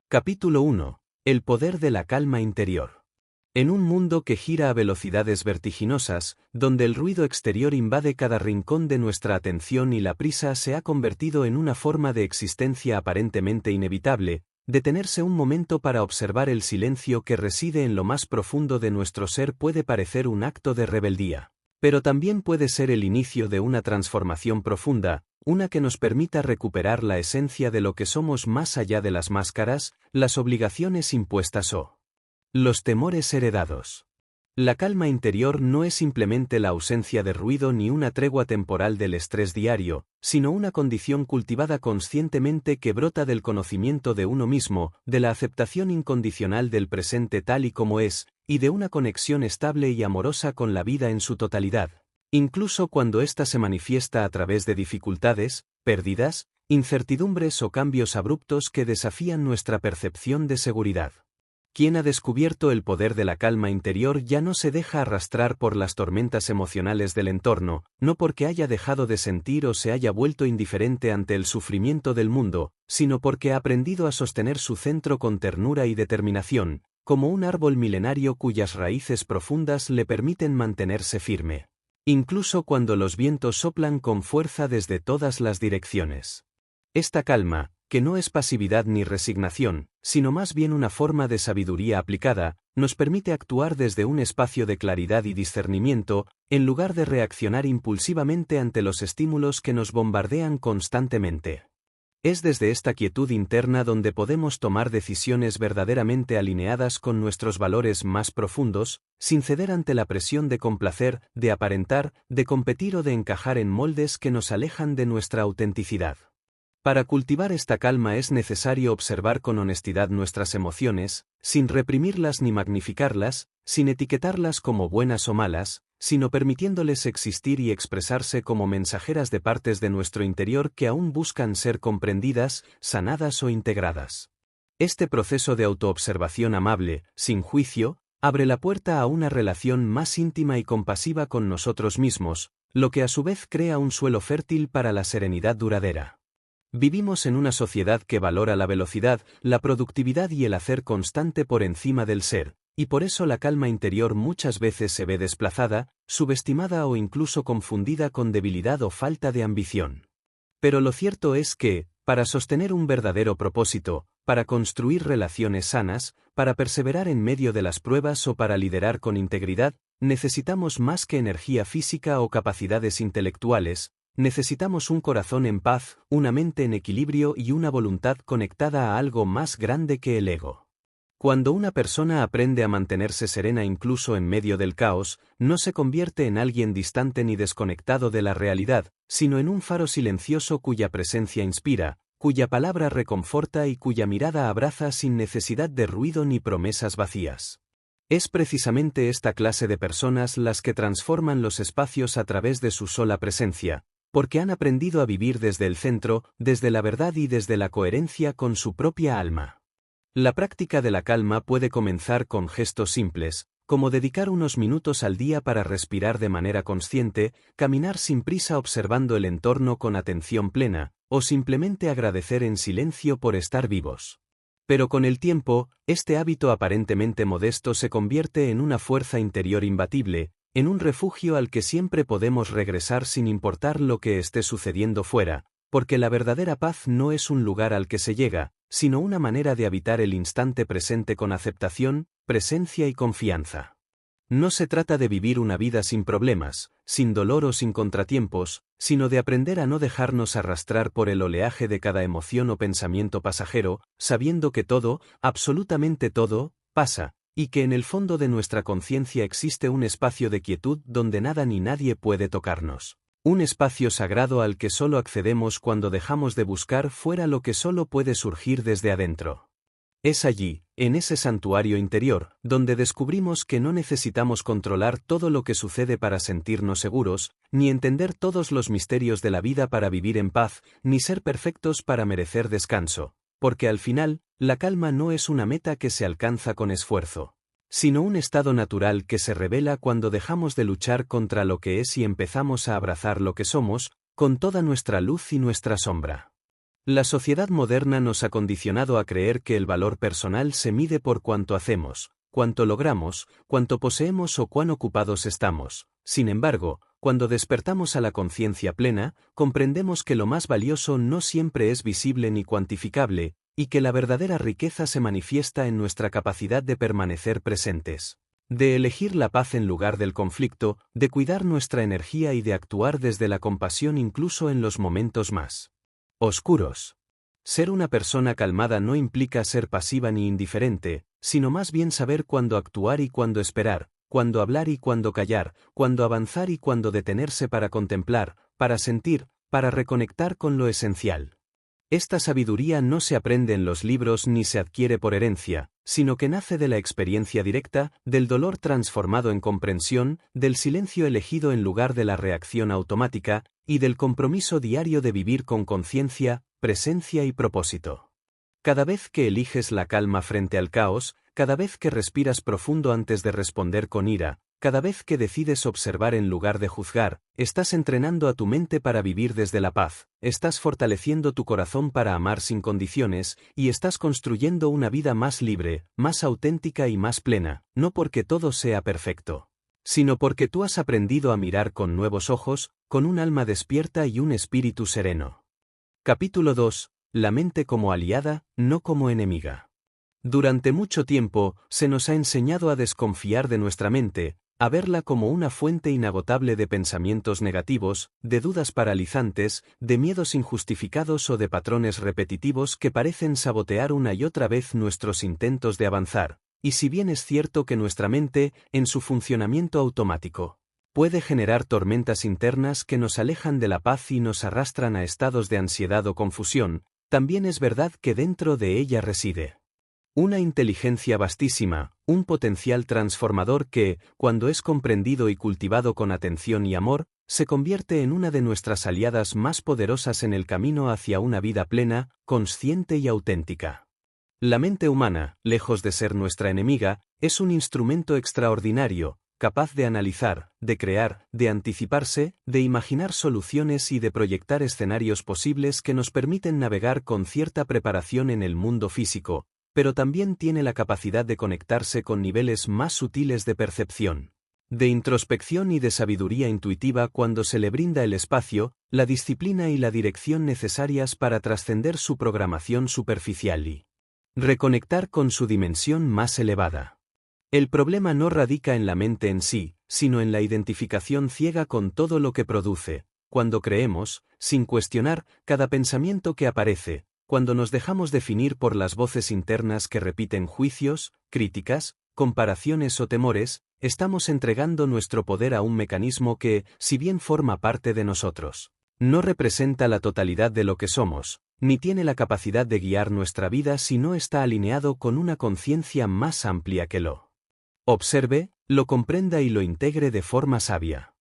Capítulo 1. El poder de la calma interior. En un mundo que gira a velocidades vertiginosas, donde el ruido exterior invade cada rincón de nuestra atención y la prisa se ha convertido en una forma de existencia aparentemente inevitable, detenerse un momento para observar el silencio que reside en lo más profundo de nuestro ser puede parecer un acto de rebeldía. Pero también puede ser el inicio de una transformación profunda, una que nos permita recuperar la esencia de lo que somos más allá de las máscaras, las obligaciones impuestas o los temores heredados. La calma interior no es simplemente la ausencia de ruido ni una tregua temporal del estrés diario, sino una condición cultivada conscientemente que brota del conocimiento de uno mismo, de la aceptación incondicional del presente tal y como es, y de una conexión estable y amorosa con la vida en su totalidad, incluso cuando ésta se manifiesta a través de dificultades, pérdidas, incertidumbres o cambios abruptos que desafían nuestra percepción de seguridad. Quien ha descubierto el poder de la calma interior ya no se deja arrastrar por las tormentas emocionales del entorno, no porque haya dejado de sentir o se haya vuelto indiferente ante el sufrimiento del mundo, sino porque ha aprendido a sostener su centro con ternura y determinación, como un árbol milenario cuyas raíces profundas le permiten mantenerse firme, incluso cuando los vientos soplan con fuerza desde todas las direcciones. Esta calma, que no es pasividad ni resignación, sino más bien una forma de sabiduría aplicada, nos permite actuar desde un espacio de claridad y discernimiento, en lugar de reaccionar impulsivamente ante los estímulos que nos bombardean constantemente. Es desde esta quietud interna donde podemos tomar decisiones verdaderamente alineadas con nuestros valores más profundos, sin ceder ante la presión de complacer, de aparentar, de competir o de encajar en moldes que nos alejan de nuestra autenticidad. Para cultivar esta calma es necesario observar con honestidad nuestras emociones, sin reprimirlas ni magnificarlas, sin etiquetarlas como buenas o malas, sino permitiéndoles existir y expresarse como mensajeras de partes de nuestro interior que aún buscan ser comprendidas, sanadas o integradas. Este proceso de autoobservación amable, sin juicio, abre la puerta a una relación más íntima y compasiva con nosotros mismos, lo que a su vez crea un suelo fértil para la serenidad duradera. Vivimos en una sociedad que valora la velocidad, la productividad y el hacer constante por encima del ser, y por eso la calma interior muchas veces se ve desplazada, subestimada o incluso confundida con debilidad o falta de ambición. Pero lo cierto es que, para sostener un verdadero propósito, para construir relaciones sanas, para perseverar en medio de las pruebas o para liderar con integridad, necesitamos más que energía física o capacidades intelectuales. Necesitamos un corazón en paz, una mente en equilibrio y una voluntad conectada a algo más grande que el ego. Cuando una persona aprende a mantenerse serena incluso en medio del caos, no se convierte en alguien distante ni desconectado de la realidad, sino en un faro silencioso cuya presencia inspira, cuya palabra reconforta y cuya mirada abraza sin necesidad de ruido ni promesas vacías. Es precisamente esta clase de personas las que transforman los espacios a través de su sola presencia, porque han aprendido a vivir desde el centro, desde la verdad y desde la coherencia con su propia alma. La práctica de la calma puede comenzar con gestos simples, como dedicar unos minutos al día para respirar de manera consciente, caminar sin prisa observando el entorno con atención plena, o simplemente agradecer en silencio por estar vivos. Pero con el tiempo, este hábito aparentemente modesto se convierte en una fuerza interior imbatible, en un refugio al que siempre podemos regresar sin importar lo que esté sucediendo fuera, porque la verdadera paz no es un lugar al que se llega, sino una manera de habitar el instante presente con aceptación, presencia y confianza. No se trata de vivir una vida sin problemas, sin dolor o sin contratiempos, sino de aprender a no dejarnos arrastrar por el oleaje de cada emoción o pensamiento pasajero, sabiendo que todo, absolutamente todo, pasa, y que en el fondo de nuestra conciencia existe un espacio de quietud donde nada ni nadie puede tocarnos. Un espacio sagrado al que solo accedemos cuando dejamos de buscar fuera lo que solo puede surgir desde adentro. Es allí, en ese santuario interior, donde descubrimos que no necesitamos controlar todo lo que sucede para sentirnos seguros, ni entender todos los misterios de la vida para vivir en paz, ni ser perfectos para merecer descanso. Porque al final, la calma no es una meta que se alcanza con esfuerzo, sino un estado natural que se revela cuando dejamos de luchar contra lo que es y empezamos a abrazar lo que somos, con toda nuestra luz y nuestra sombra. La sociedad moderna nos ha condicionado a creer que el valor personal se mide por cuánto hacemos, cuánto logramos, cuánto poseemos o cuán ocupados estamos. Sin embargo, cuando despertamos a la conciencia plena, comprendemos que lo más valioso no siempre es visible ni cuantificable, y que la verdadera riqueza se manifiesta en nuestra capacidad de permanecer presentes, de elegir la paz en lugar del conflicto, de cuidar nuestra energía y de actuar desde la compasión incluso en los momentos más oscuros. Ser una persona calmada no implica ser pasiva ni indiferente, sino más bien saber cuándo actuar y cuándo esperar, cuándo hablar y cuándo callar, cuándo avanzar y cuándo detenerse para contemplar, para sentir, para reconectar con lo esencial. Esta sabiduría no se aprende en los libros ni se adquiere por herencia, sino que nace de la experiencia directa, del dolor transformado en comprensión, del silencio elegido en lugar de la reacción automática, y del compromiso diario de vivir con conciencia, presencia y propósito. Cada vez que eliges la calma frente al caos, cada vez que respiras profundo antes de responder con ira, cada vez que decides observar en lugar de juzgar, estás entrenando a tu mente para vivir desde la paz, estás fortaleciendo tu corazón para amar sin condiciones, y estás construyendo una vida más libre, más auténtica y más plena, no porque todo sea perfecto, sino porque tú has aprendido a mirar con nuevos ojos, con un alma despierta y un espíritu sereno. Capítulo 2. La mente como aliada, no como enemiga. Durante mucho tiempo, se nos ha enseñado a desconfiar de nuestra mente, a verla como una fuente inagotable de pensamientos negativos, de dudas paralizantes, de miedos injustificados o de patrones repetitivos que parecen sabotear una y otra vez nuestros intentos de avanzar. Y si bien es cierto que nuestra mente, en su funcionamiento automático, puede generar tormentas internas que nos alejan de la paz y nos arrastran a estados de ansiedad o confusión, también es verdad que dentro de ella reside una inteligencia vastísima, un potencial transformador que, cuando es comprendido y cultivado con atención y amor, se convierte en una de nuestras aliadas más poderosas en el camino hacia una vida plena, consciente y auténtica. La mente humana, lejos de ser nuestra enemiga, es un instrumento extraordinario, capaz de analizar, de crear, de anticiparse, de imaginar soluciones y de proyectar escenarios posibles que nos permiten navegar con cierta preparación en el mundo físico, pero también tiene la capacidad de conectarse con niveles más sutiles de percepción, de introspección y de sabiduría intuitiva cuando se le brinda el espacio, la disciplina y la dirección necesarias para trascender su programación superficial y reconectar con su dimensión más elevada. El problema no radica en la mente en sí, sino en la identificación ciega con todo lo que produce, cuando creemos, sin cuestionar, cada pensamiento que aparece, cuando nos dejamos definir por las voces internas que repiten juicios, críticas, comparaciones o temores, estamos entregando nuestro poder a un mecanismo que, si bien forma parte de nosotros, no representa la totalidad de lo que somos, ni tiene la capacidad de guiar nuestra vida si no está alineado con una conciencia más amplia que lo observe, lo comprenda y lo integre de forma sabia.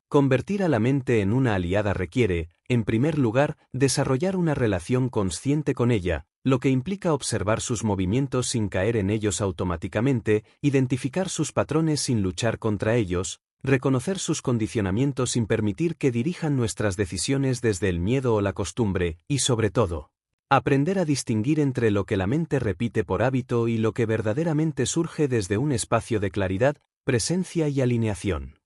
Convertir a la mente en una aliada requiere, en primer lugar, desarrollar una relación consciente con ella, lo que implica observar sus movimientos sin caer en ellos automáticamente, identificar sus patrones sin luchar contra ellos, reconocer sus condicionamientos sin permitir que dirijan nuestras decisiones desde el miedo o la costumbre, y sobre todo, aprender a distinguir entre lo que la mente repite por hábito y lo que verdaderamente surge desde un espacio de claridad, presencia y alineación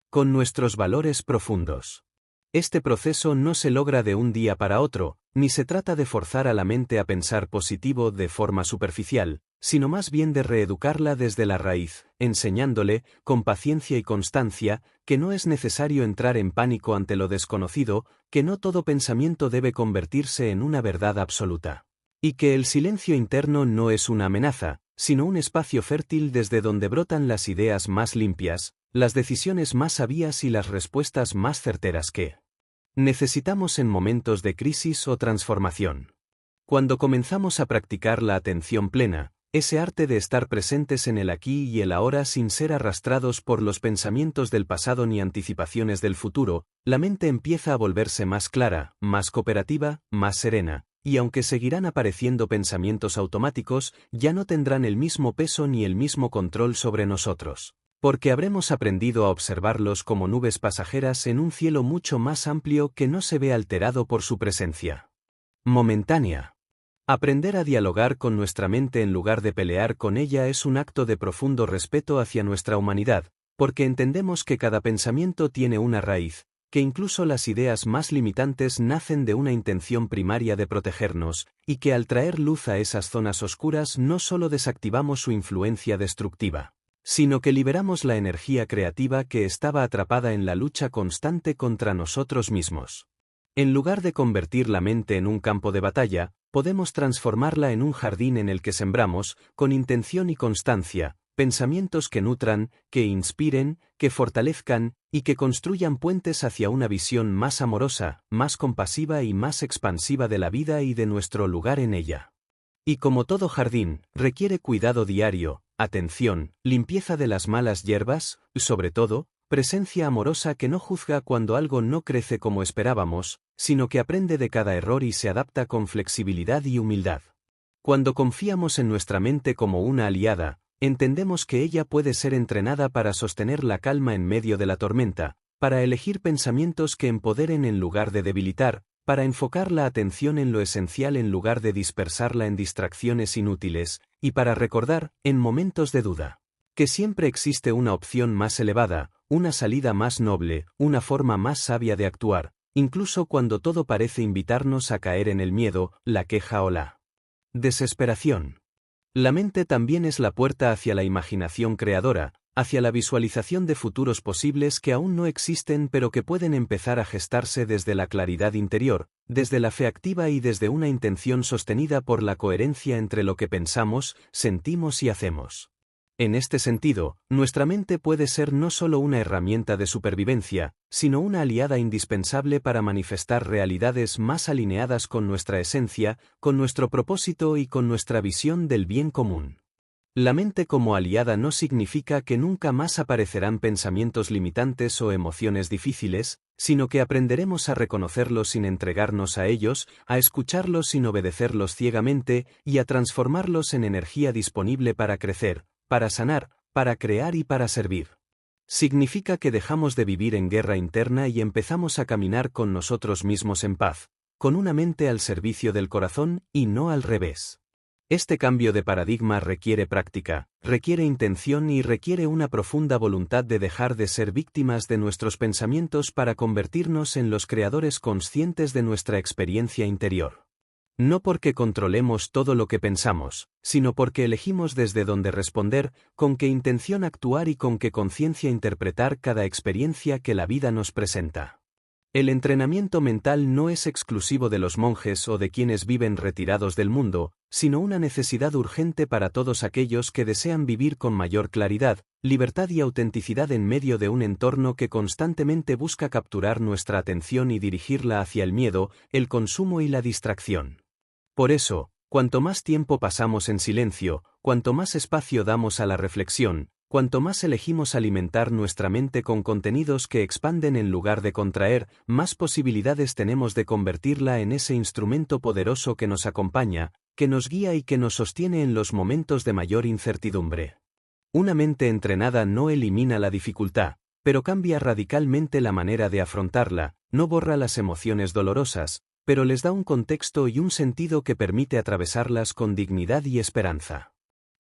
con nuestros valores profundos. Este proceso no se logra de un día para otro, ni se trata de forzar a la mente a pensar positivo de forma superficial, sino más bien de reeducarla desde la raíz, enseñándole, con paciencia y constancia, que no es necesario entrar en pánico ante lo desconocido, que no todo pensamiento debe convertirse en una verdad absoluta, y que el silencio interno no es una amenaza, sino un espacio fértil desde donde brotan las ideas más limpias, las decisiones más sabias y las respuestas más certeras que necesitamos en momentos de crisis o transformación. Cuando comenzamos a practicar la atención plena, ese arte de estar presentes en el aquí y el ahora sin ser arrastrados por los pensamientos del pasado ni anticipaciones del futuro, la mente empieza a volverse más clara, más cooperativa, más serena, y aunque seguirán apareciendo pensamientos automáticos, ya no tendrán el mismo peso ni el mismo control sobre nosotros, porque habremos aprendido a observarlos como nubes pasajeras en un cielo mucho más amplio que no se ve alterado por su presencia. momentánea. Aprender a dialogar con nuestra mente en lugar de pelear con ella es un acto de profundo respeto hacia nuestra humanidad, porque entendemos que cada pensamiento tiene una raíz, que incluso las ideas más limitantes nacen de una intención primaria de protegernos, y que al traer luz a esas zonas oscuras no solo desactivamos su influencia destructiva, sino que liberamos la energía creativa que estaba atrapada en la lucha constante contra nosotros mismos. En lugar de convertir la mente en un campo de batalla, podemos transformarla en un jardín en el que sembramos, con intención y constancia, pensamientos que nutran, que inspiren, que fortalezcan, y que construyan puentes hacia una visión más amorosa, más compasiva y más expansiva de la vida y de nuestro lugar en ella. Y como todo jardín, requiere cuidado diario, atención, limpieza de las malas hierbas, sobre todo, presencia amorosa que no juzga cuando algo no crece como esperábamos, sino que aprende de cada error y se adapta con flexibilidad y humildad. Cuando confiamos en nuestra mente como una aliada, entendemos que ella puede ser entrenada para sostener la calma en medio de la tormenta, para elegir pensamientos que empoderen en lugar de debilitar, para enfocar la atención en lo esencial en lugar de dispersarla en distracciones inútiles, y para recordar, en momentos de duda, que siempre existe una opción más elevada, una salida más noble, una forma más sabia de actuar, incluso cuando todo parece invitarnos a caer en el miedo, la queja o la desesperación. La mente también es la puerta hacia la imaginación creadora, hacia la visualización de futuros posibles que aún no existen pero que pueden empezar a gestarse desde la claridad interior, desde la fe activa y desde una intención sostenida por la coherencia entre lo que pensamos, sentimos y hacemos. En este sentido, nuestra mente puede ser no solo una herramienta de supervivencia, sino una aliada indispensable para manifestar realidades más alineadas con nuestra esencia, con nuestro propósito y con nuestra visión del bien común. La mente como aliada no significa que nunca más aparecerán pensamientos limitantes o emociones difíciles, sino que aprenderemos a reconocerlos sin entregarnos a ellos, a escucharlos sin obedecerlos ciegamente y a transformarlos en energía disponible para crecer, para sanar, para crear y para servir. Significa que dejamos de vivir en guerra interna y empezamos a caminar con nosotros mismos en paz, con una mente al servicio del corazón y no al revés. Este cambio de paradigma requiere práctica, requiere intención y requiere una profunda voluntad de dejar de ser víctimas de nuestros pensamientos para convertirnos en los creadores conscientes de nuestra experiencia interior. No porque controlemos todo lo que pensamos, sino porque elegimos desde dónde responder, con qué intención actuar y con qué conciencia interpretar cada experiencia que la vida nos presenta. El entrenamiento mental no es exclusivo de los monjes o de quienes viven retirados del mundo, sino una necesidad urgente para todos aquellos que desean vivir con mayor claridad, libertad y autenticidad en medio de un entorno que constantemente busca capturar nuestra atención y dirigirla hacia el miedo, el consumo y la distracción. Por eso, cuanto más tiempo pasamos en silencio, cuanto más espacio damos a la reflexión, cuanto más elegimos alimentar nuestra mente con contenidos que expanden en lugar de contraer, más posibilidades tenemos de convertirla en ese instrumento poderoso que nos acompaña, que nos guía y que nos sostiene en los momentos de mayor incertidumbre. Una mente entrenada no elimina la dificultad, pero cambia radicalmente la manera de afrontarla, no borra las emociones dolorosas, pero les da un contexto y un sentido que permite atravesarlas con dignidad y esperanza.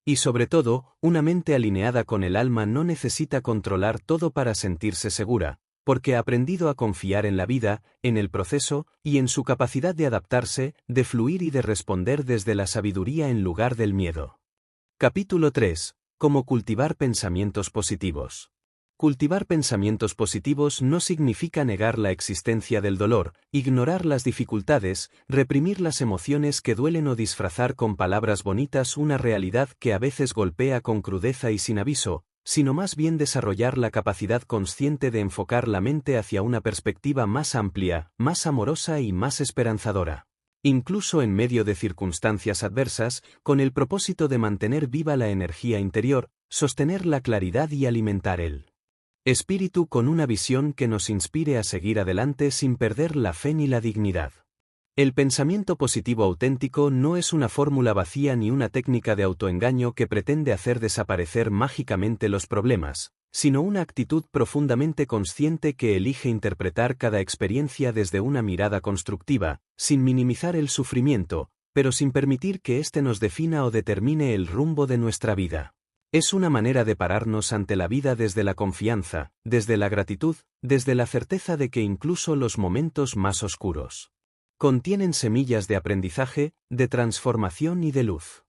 Y sobre todo, una mente alineada con el alma no necesita controlar todo para sentirse segura, porque ha aprendido a confiar en la vida, en el proceso, y en su capacidad de adaptarse, de fluir y de responder desde la sabiduría en lugar del miedo. Capítulo 3. Cómo cultivar pensamientos positivos. Cultivar pensamientos positivos no significa negar la existencia del dolor, ignorar las dificultades, reprimir las emociones que duelen o disfrazar con palabras bonitas una realidad que a veces golpea con crudeza y sin aviso, sino más bien desarrollar la capacidad consciente de enfocar la mente hacia una perspectiva más amplia, más amorosa y más esperanzadora. Incluso en medio de circunstancias adversas, con el propósito de mantener viva la energía interior, sostener la claridad y alimentar el espíritu con una visión que nos inspire a seguir adelante sin perder la fe ni la dignidad. El pensamiento positivo auténtico no es una fórmula vacía ni una técnica de autoengaño que pretende hacer desaparecer mágicamente los problemas, sino una actitud profundamente consciente que elige interpretar cada experiencia desde una mirada constructiva, sin minimizar el sufrimiento, pero sin permitir que éste nos defina o determine el rumbo de nuestra vida. Es una manera de pararnos ante la vida desde la confianza, desde la gratitud, desde la certeza de que incluso los momentos más oscuros contienen semillas de aprendizaje, de transformación y de luz.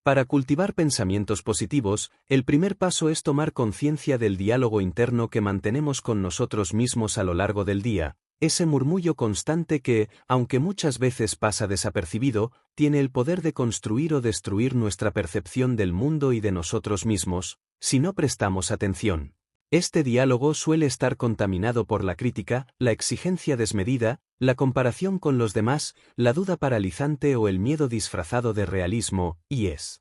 Para cultivar pensamientos positivos, el primer paso es tomar conciencia del diálogo interno que mantenemos con nosotros mismos a lo largo del día, ese murmullo constante que, aunque muchas veces pasa desapercibido, tiene el poder de construir o destruir nuestra percepción del mundo y de nosotros mismos, si no prestamos atención. Este diálogo suele estar contaminado por la crítica, la exigencia desmedida, la comparación con los demás, la duda paralizante o el miedo disfrazado de realismo, y es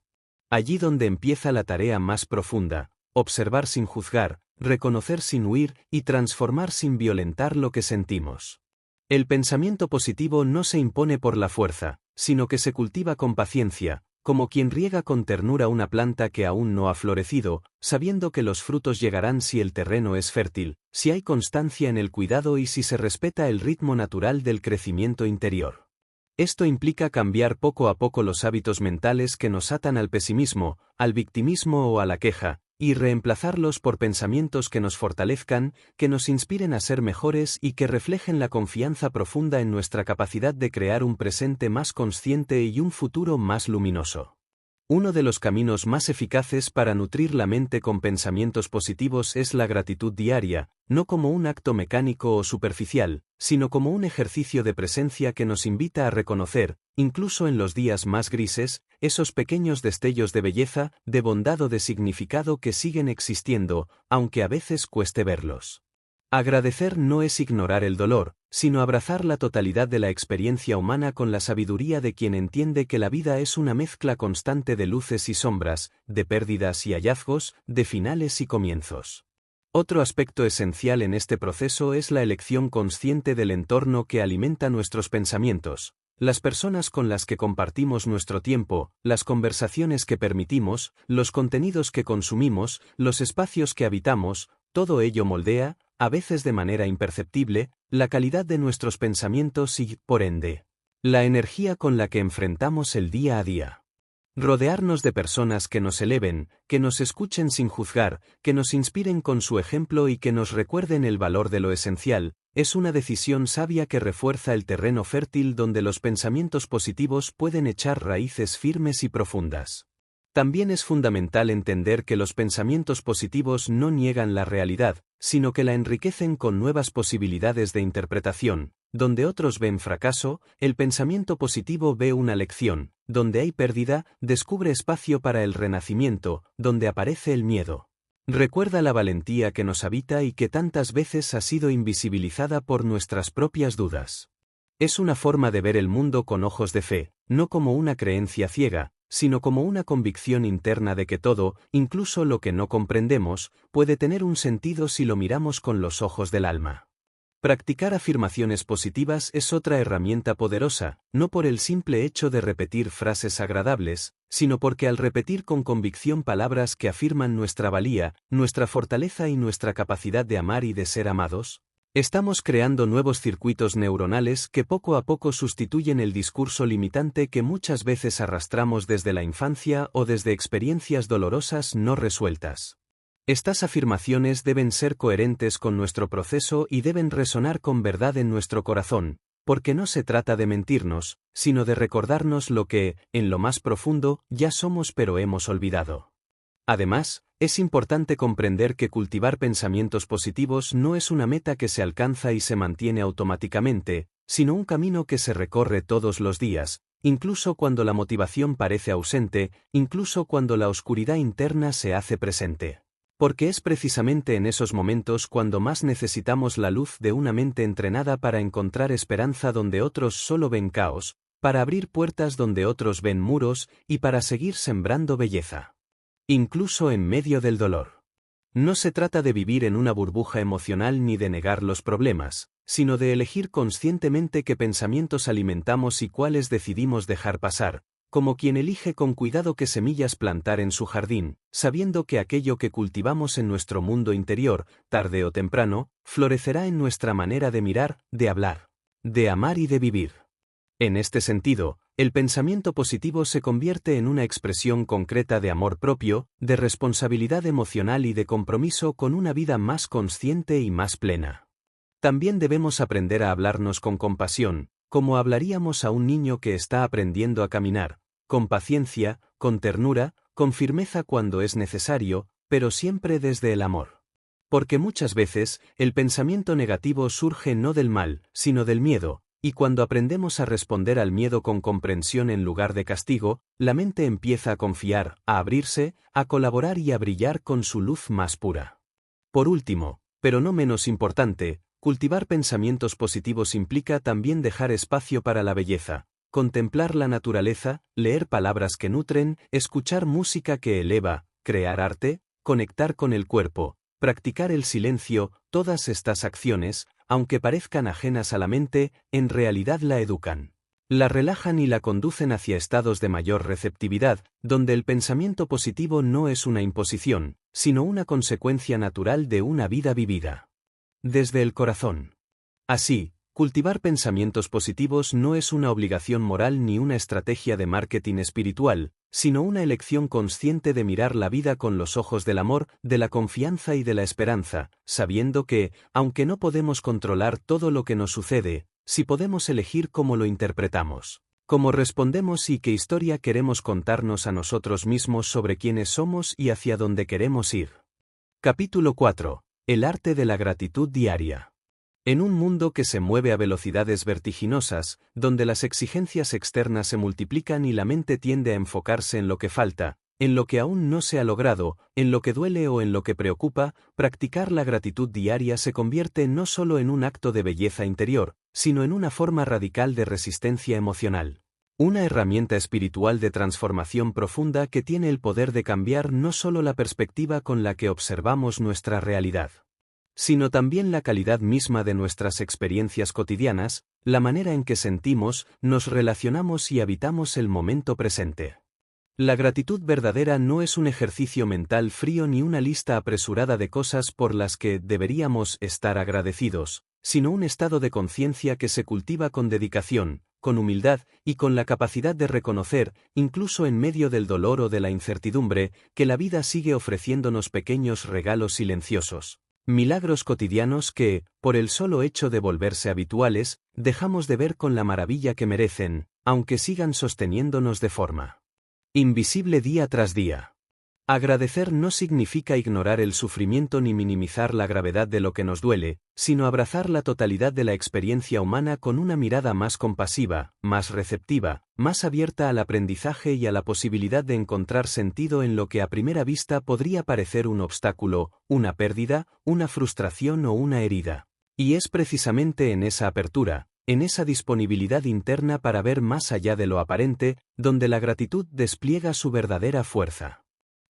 allí donde empieza la tarea más profunda: observar sin juzgar, reconocer sin huir y transformar sin violentar lo que sentimos. El pensamiento positivo no se impone por la fuerza, sino que se cultiva con paciencia, como quien riega con ternura una planta que aún no ha florecido, sabiendo que los frutos llegarán si el terreno es fértil, si hay constancia en el cuidado y si se respeta el ritmo natural del crecimiento interior. Esto implica cambiar poco a poco los hábitos mentales que nos atan al pesimismo, al victimismo o a la queja, y reemplazarlos por pensamientos que nos fortalezcan, que nos inspiren a ser mejores y que reflejen la confianza profunda en nuestra capacidad de crear un presente más consciente y un futuro más luminoso. Uno de los caminos más eficaces para nutrir la mente con pensamientos positivos es la gratitud diaria, no como un acto mecánico o superficial, sino como un ejercicio de presencia que nos invita a reconocer, incluso en los días más grises, esos pequeños destellos de belleza, de bondad o de significado que siguen existiendo, aunque a veces cueste verlos. Agradecer no es ignorar el dolor, sino abrazar la totalidad de la experiencia humana con la sabiduría de quien entiende que la vida es una mezcla constante de luces y sombras, de pérdidas y hallazgos, de finales y comienzos. Otro aspecto esencial en este proceso es la elección consciente del entorno que alimenta nuestros pensamientos, las personas con las que compartimos nuestro tiempo, las conversaciones que permitimos, los contenidos que consumimos, los espacios que habitamos. Todo ello moldea, a veces de manera imperceptible, la calidad de nuestros pensamientos y, por ende, la energía con la que enfrentamos el día a día. Rodearnos de personas que nos eleven, que nos escuchen sin juzgar, que nos inspiren con su ejemplo y que nos recuerden el valor de lo esencial, es una decisión sabia que refuerza el terreno fértil donde los pensamientos positivos pueden echar raíces firmes y profundas. También es fundamental entender que los pensamientos positivos no niegan la realidad, sino que la enriquecen con nuevas posibilidades de interpretación. Donde otros ven fracaso, el pensamiento positivo ve una lección; donde hay pérdida, descubre espacio para el renacimiento; donde aparece el miedo, recuerda la valentía que nos habita y que tantas veces ha sido invisibilizada por nuestras propias dudas. Es una forma de ver el mundo con ojos de fe, no como una creencia ciega, sino como una convicción interna de que todo, incluso lo que no comprendemos, puede tener un sentido si lo miramos con los ojos del alma. Practicar afirmaciones positivas es otra herramienta poderosa, no por el simple hecho de repetir frases agradables, sino porque al repetir con convicción palabras que afirman nuestra valía, nuestra fortaleza y nuestra capacidad de amar y de ser amados, estamos creando nuevos circuitos neuronales que poco a poco sustituyen el discurso limitante que muchas veces arrastramos desde la infancia o desde experiencias dolorosas no resueltas. Estas afirmaciones deben ser coherentes con nuestro proceso y deben resonar con verdad en nuestro corazón, porque no se trata de mentirnos, sino de recordarnos lo que, en lo más profundo, ya somos pero hemos olvidado. Además, es importante comprender que cultivar pensamientos positivos no es una meta que se alcanza y se mantiene automáticamente, sino un camino que se recorre todos los días, incluso cuando la motivación parece ausente, incluso cuando la oscuridad interna se hace presente. Porque es precisamente en esos momentos cuando más necesitamos la luz de una mente entrenada para encontrar esperanza donde otros solo ven caos, para abrir puertas donde otros ven muros y para seguir sembrando belleza. Incluso en medio del dolor. No se trata de vivir en una burbuja emocional ni de negar los problemas, sino de elegir conscientemente qué pensamientos alimentamos y cuáles decidimos dejar pasar, como quien elige con cuidado qué semillas plantar en su jardín, sabiendo que aquello que cultivamos en nuestro mundo interior, tarde o temprano, florecerá en nuestra manera de mirar, de hablar, de amar y de vivir. En este sentido, el pensamiento positivo se convierte en una expresión concreta de amor propio, de responsabilidad emocional y de compromiso con una vida más consciente y más plena. También debemos aprender a hablarnos con compasión, como hablaríamos a un niño que está aprendiendo a caminar, con paciencia, con ternura, con firmeza cuando es necesario, pero siempre desde el amor. Porque muchas veces, el pensamiento negativo surge no del mal, sino del miedo, y cuando aprendemos a responder al miedo con comprensión en lugar de castigo, la mente empieza a confiar, a abrirse, a colaborar y a brillar con su luz más pura. Por último, pero no menos importante, cultivar pensamientos positivos implica también dejar espacio para la belleza, contemplar la naturaleza, leer palabras que nutren, escuchar música que eleva, crear arte, conectar con el cuerpo, practicar el silencio. Todas estas acciones, aunque parezcan ajenas a la mente, en realidad la educan. La relajan y la conducen hacia estados de mayor receptividad, donde el pensamiento positivo no es una imposición, sino una consecuencia natural de una vida vivida desde el corazón. Así, cultivar pensamientos positivos no es una obligación moral ni una estrategia de marketing espiritual, sino una elección consciente de mirar la vida con los ojos del amor, de la confianza y de la esperanza, sabiendo que, aunque no podemos controlar todo lo que nos sucede, sí podemos elegir cómo lo interpretamos, cómo respondemos y qué historia queremos contarnos a nosotros mismos sobre quiénes somos y hacia dónde queremos ir. Capítulo 4. El arte de la gratitud diaria. En un mundo que se mueve a velocidades vertiginosas, donde las exigencias externas se multiplican y la mente tiende a enfocarse en lo que falta, en lo que aún no se ha logrado, en lo que duele o en lo que preocupa, practicar la gratitud diaria se convierte no solo en un acto de belleza interior, sino en una forma radical de resistencia emocional. Una herramienta espiritual de transformación profunda que tiene el poder de cambiar no solo la perspectiva con la que observamos nuestra realidad, sino también la calidad misma de nuestras experiencias cotidianas, la manera en que sentimos, nos relacionamos y habitamos el momento presente. La gratitud verdadera no es un ejercicio mental frío ni una lista apresurada de cosas por las que deberíamos estar agradecidos, sino un estado de conciencia que se cultiva con dedicación, con humildad y con la capacidad de reconocer, incluso en medio del dolor o de la incertidumbre, que la vida sigue ofreciéndonos pequeños regalos silenciosos. Milagros cotidianos que, por el solo hecho de volverse habituales, dejamos de ver con la maravilla que merecen, aunque sigan sosteniéndonos de forma invisible día tras día. Agradecer no significa ignorar el sufrimiento ni minimizar la gravedad de lo que nos duele, sino abrazar la totalidad de la experiencia humana con una mirada más compasiva, más receptiva, más abierta al aprendizaje y a la posibilidad de encontrar sentido en lo que a primera vista podría parecer un obstáculo, una pérdida, una frustración o una herida. Y es precisamente en esa apertura, en esa disponibilidad interna para ver más allá de lo aparente, donde la gratitud despliega su verdadera fuerza.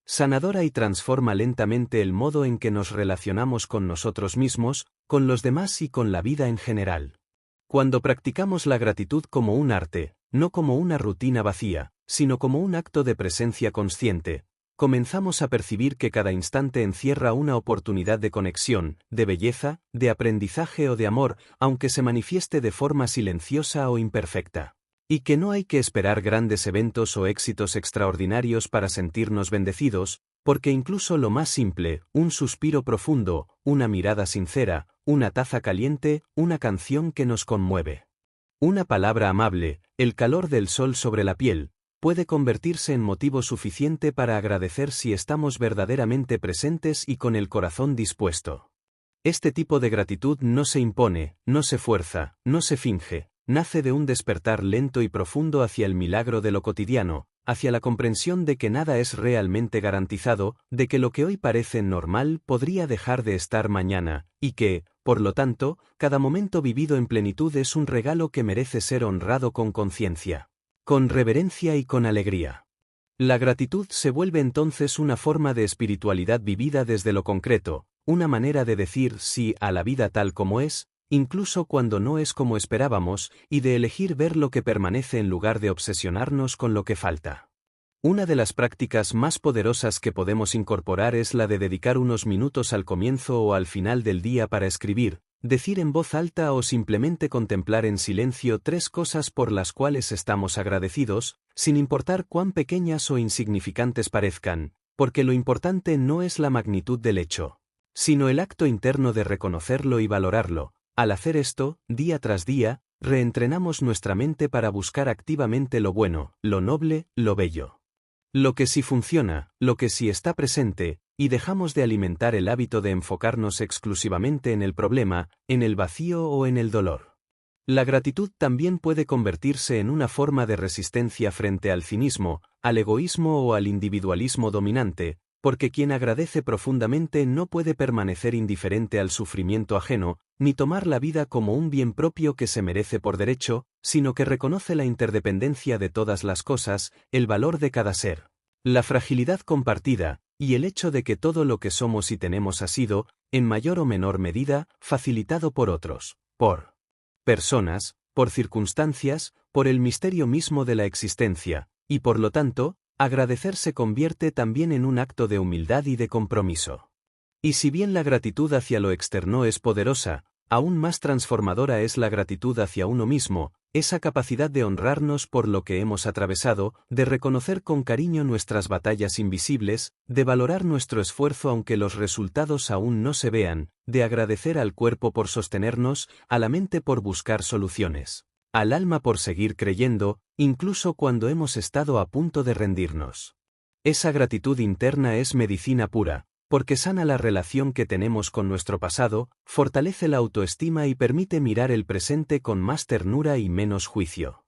Sanadora y transforma lentamente el modo en que nos relacionamos con nosotros mismos, con los demás y con la vida en general. Cuando practicamos la gratitud como un arte, no como una rutina vacía, sino como un acto de presencia consciente, comenzamos a percibir que cada instante encierra una oportunidad de conexión, de belleza, de aprendizaje o de amor, aunque se manifieste de forma silenciosa o imperfecta. Y que no hay que esperar grandes eventos o éxitos extraordinarios para sentirnos bendecidos, porque incluso lo más simple, un suspiro profundo, una mirada sincera, una taza caliente, una canción que nos conmueve, una palabra amable, el calor del sol sobre la piel, puede convertirse en motivo suficiente para agradecer si estamos verdaderamente presentes y con el corazón dispuesto. Este tipo de gratitud no se impone, no se fuerza, no se finge. Nace de un despertar lento y profundo hacia el milagro de lo cotidiano, hacia la comprensión de que nada es realmente garantizado, de que lo que hoy parece normal podría dejar de estar mañana, y que, por lo tanto, cada momento vivido en plenitud es un regalo que merece ser honrado con conciencia, con reverencia y con alegría. La gratitud se vuelve entonces una forma de espiritualidad vivida desde lo concreto, una manera de decir sí a la vida tal como es, incluso cuando no es como esperábamos, y de elegir ver lo que permanece en lugar de obsesionarnos con lo que falta. Una de las prácticas más poderosas que podemos incorporar es la de dedicar unos minutos al comienzo o al final del día para escribir, decir en voz alta o simplemente contemplar en silencio 3 cosas por las cuales estamos agradecidos, sin importar cuán pequeñas o insignificantes parezcan, porque lo importante no es la magnitud del hecho, sino el acto interno de reconocerlo y valorarlo. Al hacer esto, día tras día, reentrenamos nuestra mente para buscar activamente lo bueno, lo noble, lo bello. Lo que sí funciona, lo que sí está presente, y dejamos de alimentar el hábito de enfocarnos exclusivamente en el problema, en el vacío o en el dolor. La gratitud también puede convertirse en una forma de resistencia frente al cinismo, al egoísmo o al individualismo dominante, porque quien agradece profundamente no puede permanecer indiferente al sufrimiento ajeno, ni tomar la vida como un bien propio que se merece por derecho, sino que reconoce la interdependencia de todas las cosas, el valor de cada ser, la fragilidad compartida, y el hecho de que todo lo que somos y tenemos ha sido, en mayor o menor medida, facilitado por otros, por personas, por circunstancias, por el misterio mismo de la existencia, y por lo tanto, agradecer se convierte también en un acto de humildad y de compromiso. Y si bien la gratitud hacia lo externo es poderosa, aún más transformadora es la gratitud hacia uno mismo, esa capacidad de honrarnos por lo que hemos atravesado, de reconocer con cariño nuestras batallas invisibles, de valorar nuestro esfuerzo aunque los resultados aún no se vean, de agradecer al cuerpo por sostenernos, a la mente por buscar soluciones, al alma por seguir creyendo, incluso cuando hemos estado a punto de rendirnos. Esa gratitud interna es medicina pura, porque sana la relación que tenemos con nuestro pasado, fortalece la autoestima y permite mirar el presente con más ternura y menos juicio.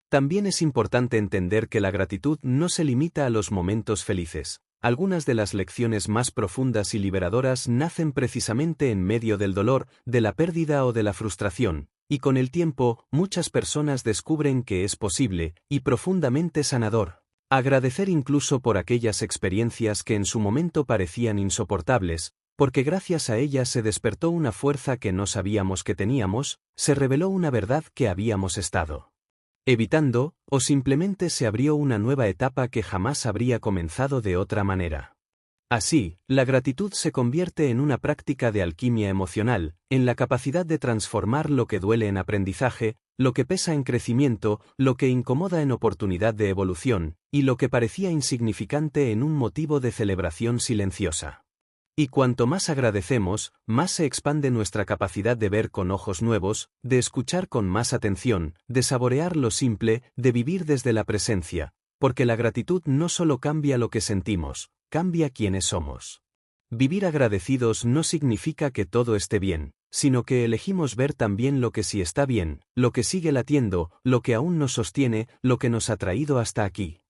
También es importante entender que la gratitud no se limita a los momentos felices. Algunas de las lecciones más profundas y liberadoras nacen precisamente en medio del dolor, de la pérdida o de la frustración, y con el tiempo, muchas personas descubren que es posible, y profundamente sanador, agradecer incluso por aquellas experiencias que en su momento parecían insoportables, porque gracias a ellas se despertó una fuerza que no sabíamos que teníamos, se reveló una verdad que habíamos estado evitando, o simplemente se abrió una nueva etapa que jamás habría comenzado de otra manera. Así, la gratitud se convierte en una práctica de alquimia emocional, en la capacidad de transformar lo que duele en aprendizaje, lo que pesa en crecimiento, lo que incomoda en oportunidad de evolución, y lo que parecía insignificante en un motivo de celebración silenciosa. Y cuanto más agradecemos, más se expande nuestra capacidad de ver con ojos nuevos, de escuchar con más atención, de saborear lo simple, de vivir desde la presencia, porque la gratitud no solo cambia lo que sentimos, cambia quiénes somos. Vivir agradecidos no significa que todo esté bien, sino que elegimos ver también lo que sí está bien, lo que sigue latiendo, lo que aún nos sostiene, lo que nos ha traído hasta aquí.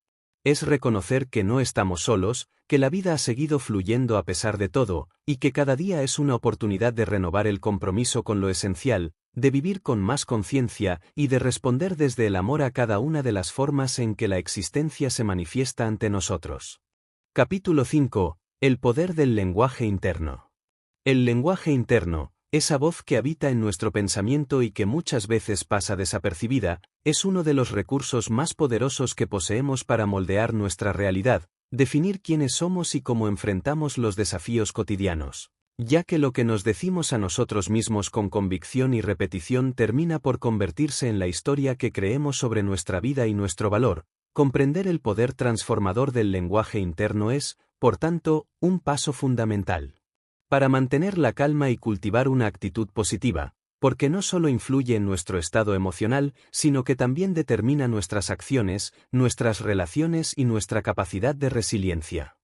Es reconocer que no estamos solos, que la vida ha seguido fluyendo a pesar de todo, y que cada día es una oportunidad de renovar el compromiso con lo esencial, de vivir con más conciencia y de responder desde el amor a cada una de las formas en que la existencia se manifiesta ante nosotros. Capítulo 5. El poder del lenguaje interno. El lenguaje interno, esa voz que habita en nuestro pensamiento y que muchas veces pasa desapercibida, es uno de los recursos más poderosos que poseemos para moldear nuestra realidad, definir quiénes somos y cómo enfrentamos los desafíos cotidianos. Ya que lo que nos decimos a nosotros mismos con convicción y repetición termina por convertirse en la historia que creemos sobre nuestra vida y nuestro valor, comprender el poder transformador del lenguaje interno es, por tanto, un paso fundamental para mantener la calma y cultivar una actitud positiva, porque no solo influye en nuestro estado emocional, sino que también determina nuestras acciones, nuestras relaciones y nuestra capacidad de resiliencia.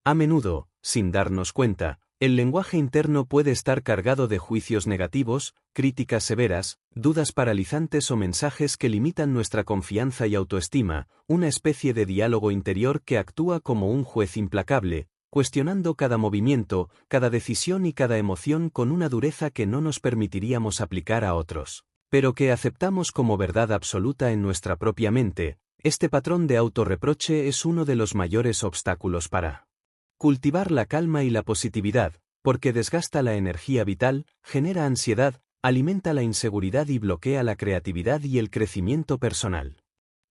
A menudo, sin darnos cuenta, el lenguaje interno puede estar cargado de juicios negativos, críticas severas, dudas paralizantes o mensajes que limitan nuestra confianza y autoestima, una especie de diálogo interior que actúa como un juez implacable, cuestionando cada movimiento, cada decisión y cada emoción con una dureza que no nos permitiríamos aplicar a otros, pero que aceptamos como verdad absoluta en nuestra propia mente. Este patrón de autorreproche es uno de los mayores obstáculos para cultivar la calma y la positividad, porque desgasta la energía vital, genera ansiedad, alimenta la inseguridad y bloquea la creatividad y el crecimiento personal.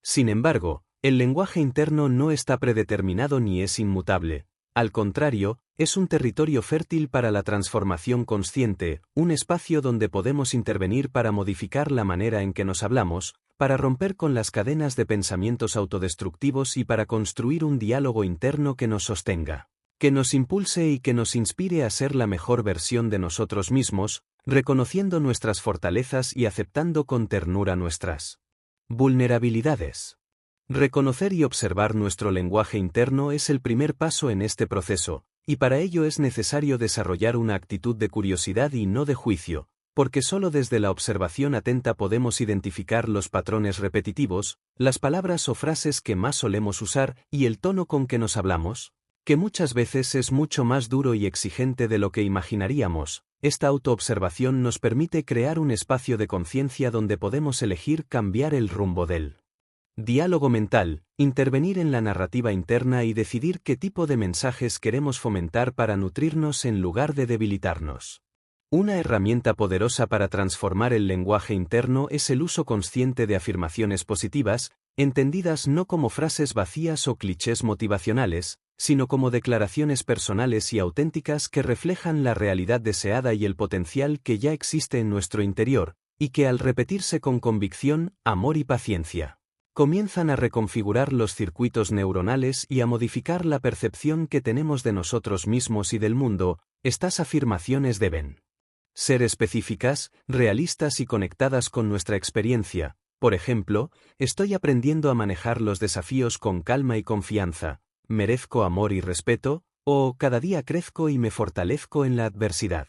Sin embargo, el lenguaje interno no está predeterminado ni es inmutable. Al contrario, es un territorio fértil para la transformación consciente, un espacio donde podemos intervenir para modificar la manera en que nos hablamos, para romper con las cadenas de pensamientos autodestructivos y para construir un diálogo interno que nos sostenga, que nos impulse y que nos inspire a ser la mejor versión de nosotros mismos, reconociendo nuestras fortalezas y aceptando con ternura nuestras vulnerabilidades. Reconocer y observar nuestro lenguaje interno es el primer paso en este proceso, y para ello es necesario desarrollar una actitud de curiosidad y no de juicio, porque solo desde la observación atenta podemos identificar los patrones repetitivos, las palabras o frases que más solemos usar y el tono con que nos hablamos, que muchas veces es mucho más duro y exigente de lo que imaginaríamos. Esta autoobservación nos permite crear un espacio de conciencia donde podemos elegir cambiar el rumbo del diálogo mental, intervenir en la narrativa interna y decidir qué tipo de mensajes queremos fomentar para nutrirnos en lugar de debilitarnos. Una herramienta poderosa para transformar el lenguaje interno es el uso consciente de afirmaciones positivas, entendidas no como frases vacías o clichés motivacionales, sino como declaraciones personales y auténticas que reflejan la realidad deseada y el potencial que ya existe en nuestro interior, y que al repetirse con convicción, amor y paciencia, comienzan a reconfigurar los circuitos neuronales y a modificar la percepción que tenemos de nosotros mismos y del mundo. Estas afirmaciones deben ser específicas, realistas y conectadas con nuestra experiencia. Por ejemplo, estoy aprendiendo a manejar los desafíos con calma y confianza, merezco amor y respeto, o cada día crezco y me fortalezco en la adversidad.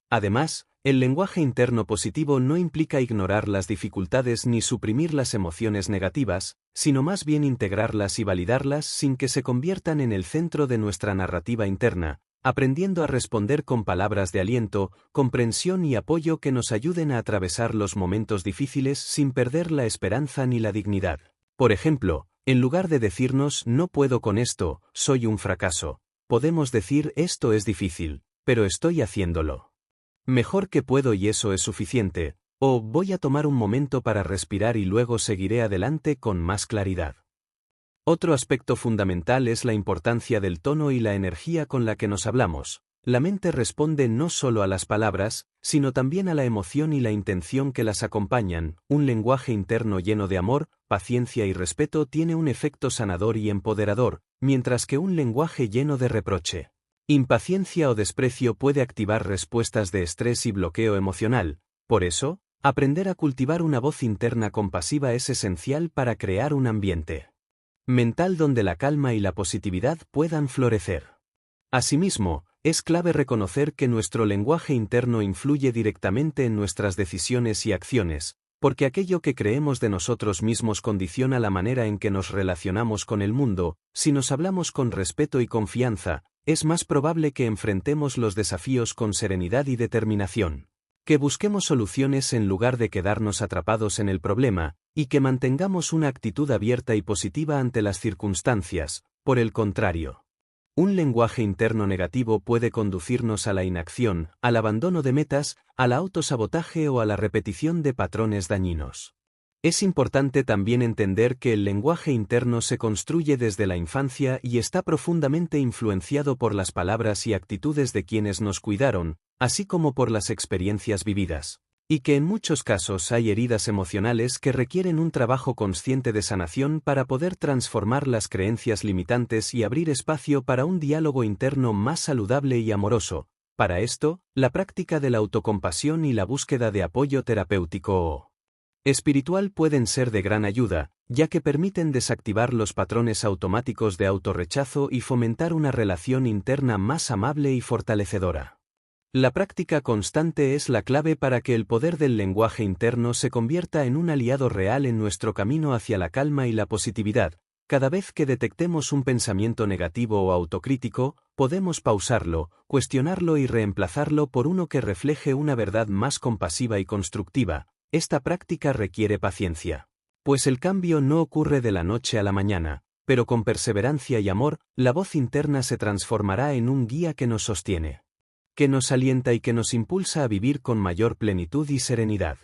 Además, el lenguaje interno positivo no implica ignorar las dificultades ni suprimir las emociones negativas, sino más bien integrarlas y validarlas sin que se conviertan en el centro de nuestra narrativa interna, aprendiendo a responder con palabras de aliento, comprensión y apoyo que nos ayuden a atravesar los momentos difíciles sin perder la esperanza ni la dignidad. Por ejemplo, en lugar de decirnos no puedo con esto, soy un fracaso, podemos decir esto es difícil, pero estoy haciéndolo mejor que puedo y eso es suficiente, o voy a tomar un momento para respirar y luego seguiré adelante con más claridad. Otro aspecto fundamental es la importancia del tono y la energía con la que nos hablamos. La mente responde no solo a las palabras, sino también a la emoción y la intención que las acompañan. Un lenguaje interno lleno de amor, paciencia y respeto tiene un efecto sanador y empoderador, mientras que un lenguaje lleno de reproche, impaciencia o desprecio puede activar respuestas de estrés y bloqueo emocional. Por eso, aprender a cultivar una voz interna compasiva es esencial para crear un ambiente mental donde la calma y la positividad puedan florecer. Asimismo, es clave reconocer que nuestro lenguaje interno influye directamente en nuestras decisiones y acciones, porque aquello que creemos de nosotros mismos condiciona la manera en que nos relacionamos con el mundo. Si nos hablamos con respeto y confianza, es más probable que enfrentemos los desafíos con serenidad y determinación, que busquemos soluciones en lugar de quedarnos atrapados en el problema, y que mantengamos una actitud abierta y positiva ante las circunstancias. Por el contrario, un lenguaje interno negativo puede conducirnos a la inacción, al abandono de metas, al autosabotaje o a la repetición de patrones dañinos. Es importante también entender que el lenguaje interno se construye desde la infancia y está profundamente influenciado por las palabras y actitudes de quienes nos cuidaron, así como por las experiencias vividas, y que en muchos casos hay heridas emocionales que requieren un trabajo consciente de sanación para poder transformar las creencias limitantes y abrir espacio para un diálogo interno más saludable y amoroso. Para esto, la práctica de la autocompasión y la búsqueda de apoyo terapéutico o espiritual pueden ser de gran ayuda, ya que permiten desactivar los patrones automáticos de autorrechazo y fomentar una relación interna más amable y fortalecedora. La práctica constante es la clave para que el poder del lenguaje interno se convierta en un aliado real en nuestro camino hacia la calma y la positividad. Cada vez que detectemos un pensamiento negativo o autocrítico, podemos pausarlo, cuestionarlo y reemplazarlo por uno que refleje una verdad más compasiva y constructiva. Esta práctica requiere paciencia, pues el cambio no ocurre de la noche a la mañana, pero con perseverancia y amor, la voz interna se transformará en un guía que nos sostiene. que nos alienta y que nos impulsa a vivir con mayor plenitud y serenidad.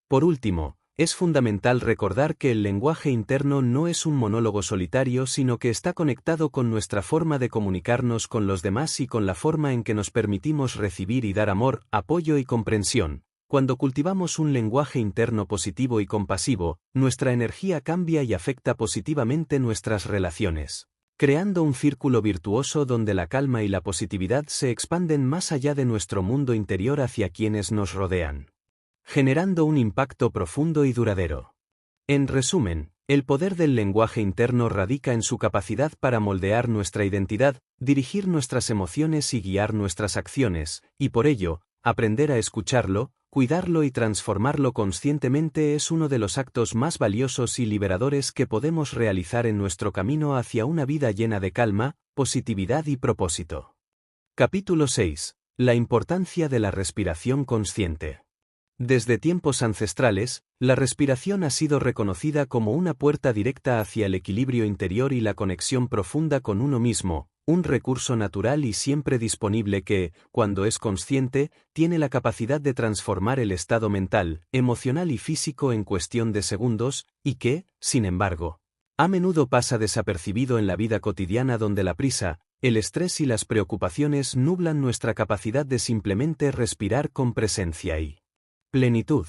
Por último, es fundamental recordar que el lenguaje interno no es un monólogo solitario, sino que está conectado con nuestra forma de comunicarnos con los demás y con la forma en que nos permitimos recibir y dar amor, apoyo y comprensión. Cuando cultivamos un lenguaje interno positivo y compasivo, nuestra energía cambia y afecta positivamente nuestras relaciones, creando un círculo virtuoso donde la calma y la positividad se expanden más allá de nuestro mundo interior hacia quienes nos rodean, generando un impacto profundo y duradero. En resumen, el poder del lenguaje interno radica en su capacidad para moldear nuestra identidad, dirigir nuestras emociones y guiar nuestras acciones, y por ello, aprender a escucharlo, cuidarlo y transformarlo conscientemente es uno de los actos más valiosos y liberadores que podemos realizar en nuestro camino hacia una vida llena de calma, positividad y propósito. Capítulo 6. La importancia de la respiración consciente. Desde tiempos ancestrales, la respiración ha sido reconocida como una puerta directa hacia el equilibrio interior y la conexión profunda con uno mismo, un recurso natural y siempre disponible que, cuando es consciente, tiene la capacidad de transformar el estado mental, emocional y físico en cuestión de segundos, y que, sin embargo, a menudo pasa desapercibido en la vida cotidiana donde la prisa, el estrés y las preocupaciones nublan nuestra capacidad de simplemente respirar con presencia y plenitud.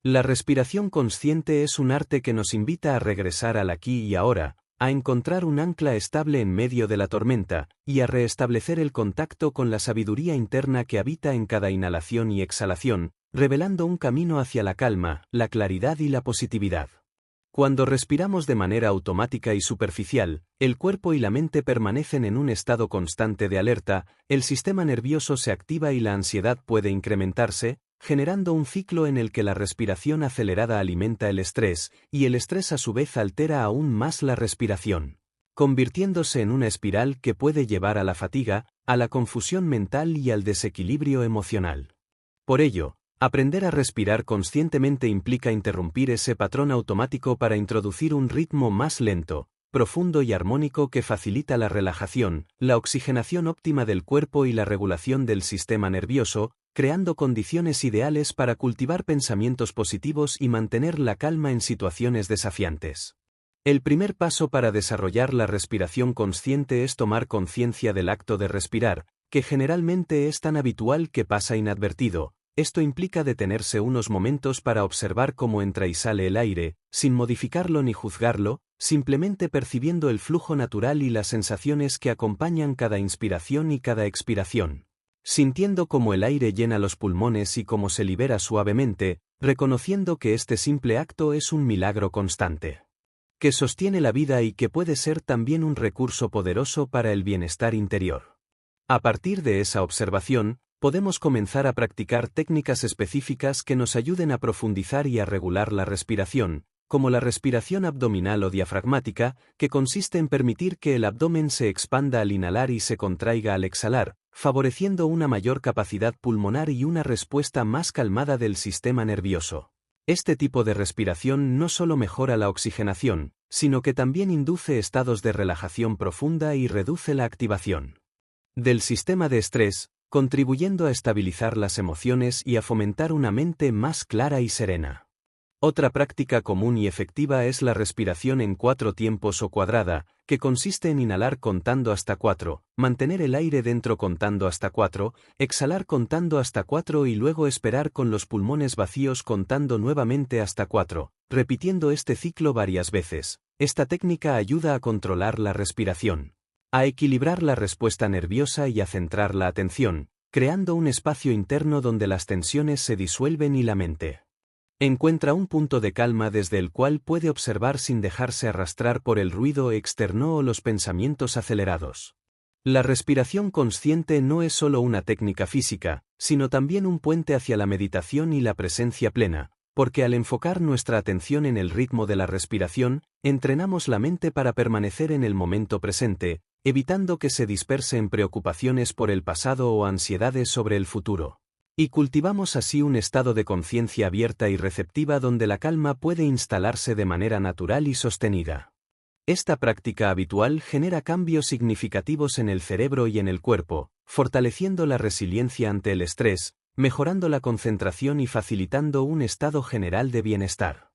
La respiración consciente es un arte que nos invita a regresar al aquí y ahora, a encontrar un ancla estable en medio de la tormenta, y a restablecer el contacto con la sabiduría interna que habita en cada inhalación y exhalación, revelando un camino hacia la calma, la claridad y la positividad. Cuando respiramos de manera automática y superficial, el cuerpo y la mente permanecen en un estado constante de alerta, el sistema nervioso se activa y la ansiedad puede incrementarse, generando un ciclo en el que la respiración acelerada alimenta el estrés, y el estrés a su vez altera aún más la respiración, convirtiéndose en una espiral que puede llevar a la fatiga, a la confusión mental y al desequilibrio emocional. Por ello, aprender a respirar conscientemente implica interrumpir ese patrón automático para introducir un ritmo más lento, profundo y armónico que facilita la relajación, la oxigenación óptima del cuerpo y la regulación del sistema nervioso, creando condiciones ideales para cultivar pensamientos positivos y mantener la calma en situaciones desafiantes. El primer paso para desarrollar la respiración consciente es tomar conciencia del acto de respirar, que generalmente es tan habitual que pasa inadvertido. Esto implica detenerse unos momentos para observar cómo entra y sale el aire, sin modificarlo ni juzgarlo, simplemente percibiendo el flujo natural y las sensaciones que acompañan cada inspiración y cada expiración. Sintiendo cómo el aire llena los pulmones y cómo se libera suavemente, reconociendo que este simple acto es un milagro constante, que sostiene la vida y que puede ser también un recurso poderoso para el bienestar interior. A partir de esa observación, podemos comenzar a practicar técnicas específicas que nos ayuden a profundizar y a regular la respiración, como la respiración abdominal o diafragmática, que consiste en permitir que el abdomen se expanda al inhalar y se contraiga al exhalar, favoreciendo una mayor capacidad pulmonar y una respuesta más calmada del sistema nervioso. Este tipo de respiración no solo mejora la oxigenación, sino que también induce estados de relajación profunda y reduce la activación del sistema de estrés, contribuyendo a estabilizar las emociones y a fomentar una mente más clara y serena. Otra práctica común y efectiva es la respiración en 4 tiempos o cuadrada, que consiste en inhalar contando hasta 4, mantener el aire dentro contando hasta 4, exhalar contando hasta 4 y luego esperar con los pulmones vacíos contando nuevamente hasta 4, repitiendo este ciclo varias veces. Esta técnica ayuda a controlar la respiración, a equilibrar la respuesta nerviosa y a centrar la atención, creando un espacio interno donde las tensiones se disuelven y la mente encuentra un punto de calma desde el cual puede observar sin dejarse arrastrar por el ruido externo o los pensamientos acelerados. La respiración consciente no es solo una técnica física, sino también un puente hacia la meditación y la presencia plena, porque al enfocar nuestra atención en el ritmo de la respiración, entrenamos la mente para permanecer en el momento presente, evitando que se disperse en preocupaciones por el pasado o ansiedades sobre el futuro. Y cultivamos así un estado de conciencia abierta y receptiva donde la calma puede instalarse de manera natural y sostenida. Esta práctica habitual genera cambios significativos en el cerebro y en el cuerpo, fortaleciendo la resiliencia ante el estrés, mejorando la concentración y facilitando un estado general de bienestar.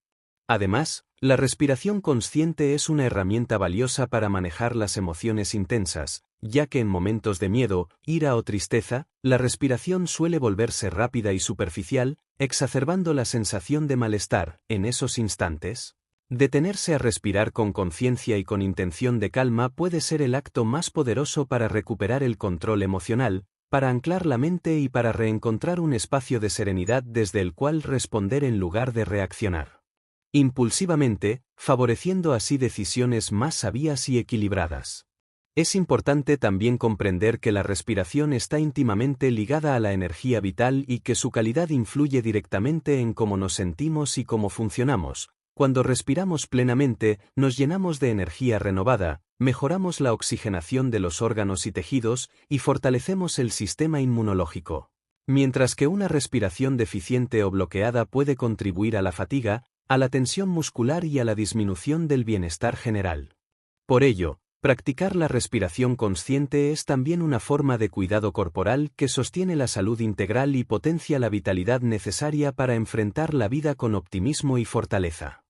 Además, la respiración consciente es una herramienta valiosa para manejar las emociones intensas, ya que en momentos de miedo, ira o tristeza, la respiración suele volverse rápida y superficial, exacerbando la sensación de malestar. En esos instantes, detenerse a respirar con conciencia y con intención de calma puede ser el acto más poderoso para recuperar el control emocional, para anclar la mente y para reencontrar un espacio de serenidad desde el cual responder en lugar de reaccionar impulsivamente, favoreciendo así decisiones más sabias y equilibradas. Es importante también comprender que la respiración está íntimamente ligada a la energía vital y que su calidad influye directamente en cómo nos sentimos y cómo funcionamos. Cuando respiramos plenamente, nos llenamos de energía renovada, mejoramos la oxigenación de los órganos y tejidos y fortalecemos el sistema inmunológico. Mientras que una respiración deficiente o bloqueada puede contribuir a la fatiga, a la tensión muscular y a la disminución del bienestar general. Por ello, practicar la respiración consciente es también una forma de cuidado corporal que sostiene la salud integral y potencia la vitalidad necesaria para enfrentar la vida con optimismo y fortaleza.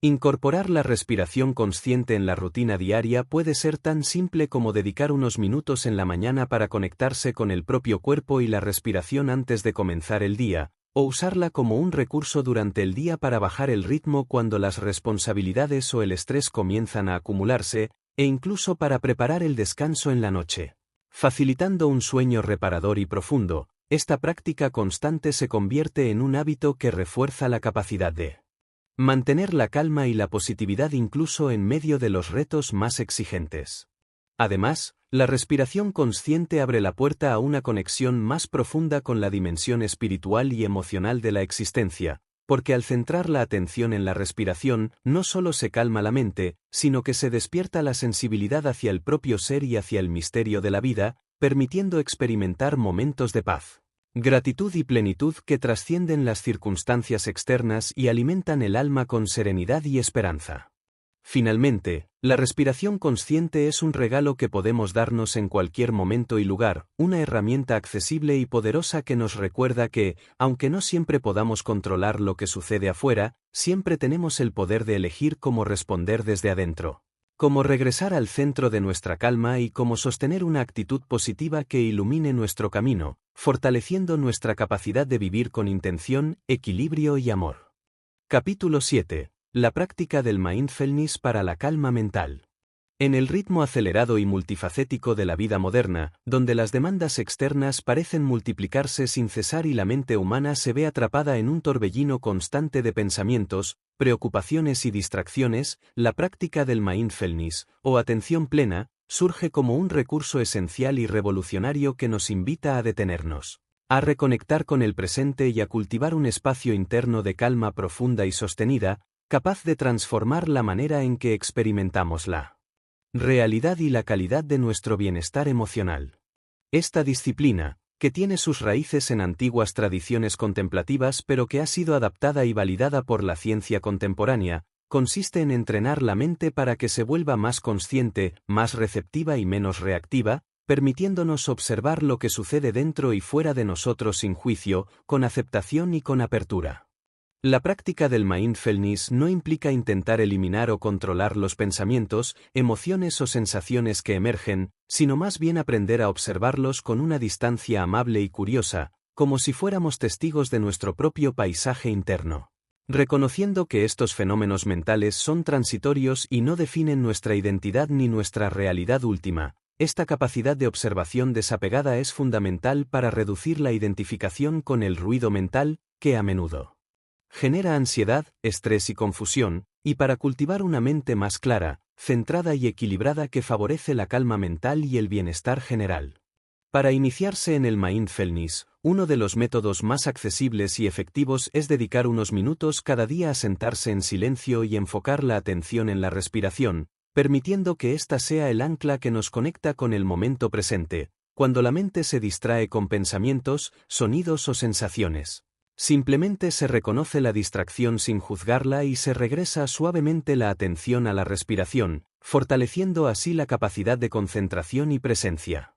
Incorporar la respiración consciente en la rutina diaria puede ser tan simple como dedicar unos minutos en la mañana para conectarse con el propio cuerpo y la respiración antes de comenzar el día, o usarla como un recurso durante el día para bajar el ritmo cuando las responsabilidades o el estrés comienzan a acumularse, e incluso para preparar el descanso en la noche. Facilitando un sueño reparador y profundo, esta práctica constante se convierte en un hábito que refuerza la capacidad de mantener la calma y la positividad incluso en medio de los retos más exigentes. Además, la respiración consciente abre la puerta a una conexión más profunda con la dimensión espiritual y emocional de la existencia, porque al centrar la atención en la respiración, no solo se calma la mente, sino que se despierta la sensibilidad hacia el propio ser y hacia el misterio de la vida, permitiendo experimentar momentos de paz, gratitud y plenitud que trascienden las circunstancias externas y alimentan el alma con serenidad y esperanza. Finalmente, la respiración consciente es un regalo que podemos darnos en cualquier momento y lugar, una herramienta accesible y poderosa que nos recuerda que, aunque no siempre podamos controlar lo que sucede afuera, siempre tenemos el poder de elegir cómo responder desde adentro, cómo regresar al centro de nuestra calma y cómo sostener una actitud positiva que ilumine nuestro camino, fortaleciendo nuestra capacidad de vivir con intención, equilibrio y amor. Capítulo 7. La práctica del mindfulness para la calma mental. En el ritmo acelerado y multifacético de la vida moderna, donde las demandas externas parecen multiplicarse sin cesar y la mente humana se ve atrapada en un torbellino constante de pensamientos, preocupaciones y distracciones, la práctica del mindfulness, o atención plena, surge como un recurso esencial y revolucionario que nos invita a detenernos, a reconectar con el presente y a cultivar un espacio interno de calma profunda y sostenida, capaz de transformar la manera en que experimentamos la realidad y la calidad de nuestro bienestar emocional. Esta disciplina, que tiene sus raíces en antiguas tradiciones contemplativas pero que ha sido adaptada y validada por la ciencia contemporánea, consiste en entrenar la mente para que se vuelva más consciente, más receptiva y menos reactiva, permitiéndonos observar lo que sucede dentro y fuera de nosotros sin juicio, con aceptación y con apertura. La práctica del mindfulness no implica intentar eliminar o controlar los pensamientos, emociones o sensaciones que emergen, sino más bien aprender a observarlos con una distancia amable y curiosa, como si fuéramos testigos de nuestro propio paisaje interno. Reconociendo que estos fenómenos mentales son transitorios y no definen nuestra identidad ni nuestra realidad última, esta capacidad de observación desapegada es fundamental para reducir la identificación con el ruido mental, que a menudo genera ansiedad, estrés y confusión, y para cultivar una mente más clara, centrada y equilibrada que favorece la calma mental y el bienestar general. Para iniciarse en el mindfulness, uno de los métodos más accesibles y efectivos es dedicar unos minutos cada día a sentarse en silencio y enfocar la atención en la respiración, permitiendo que ésta sea el ancla que nos conecta con el momento presente, cuando la mente se distrae con pensamientos, sonidos o sensaciones. Simplemente se reconoce la distracción sin juzgarla y se regresa suavemente la atención a la respiración, fortaleciendo así la capacidad de concentración y presencia.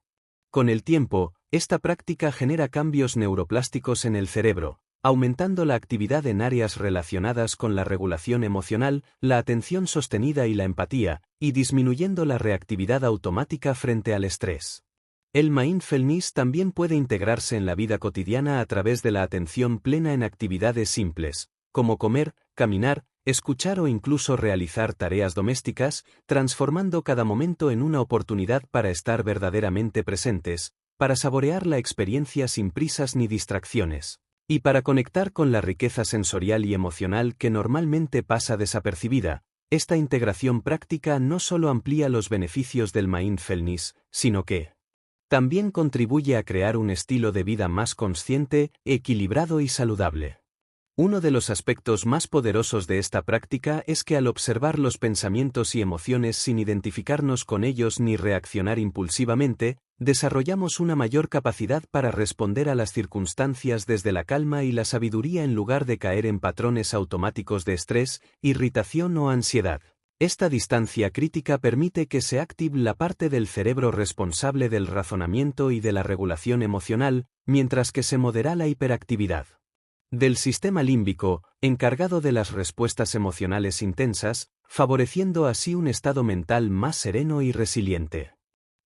Con el tiempo, esta práctica genera cambios neuroplásticos en el cerebro, aumentando la actividad en áreas relacionadas con la regulación emocional, la atención sostenida y la empatía, y disminuyendo la reactividad automática frente al estrés. El mindfulness también puede integrarse en la vida cotidiana a través de la atención plena en actividades simples, como comer, caminar, escuchar o incluso realizar tareas domésticas, transformando cada momento en una oportunidad para estar verdaderamente presentes, para saborear la experiencia sin prisas ni distracciones, y para conectar con la riqueza sensorial y emocional que normalmente pasa desapercibida. Esta integración práctica no solo amplía los beneficios del mindfulness, sino que también contribuye a crear un estilo de vida más consciente, equilibrado y saludable. Uno de los aspectos más poderosos de esta práctica es que al observar los pensamientos y emociones sin identificarnos con ellos ni reaccionar impulsivamente, desarrollamos una mayor capacidad para responder a las circunstancias desde la calma y la sabiduría en lugar de caer en patrones automáticos de estrés, irritación o ansiedad. Esta distancia crítica permite que se active la parte del cerebro responsable del razonamiento y de la regulación emocional, mientras que se modera la hiperactividad del sistema límbico, encargado de las respuestas emocionales intensas, favoreciendo así un estado mental más sereno y resiliente.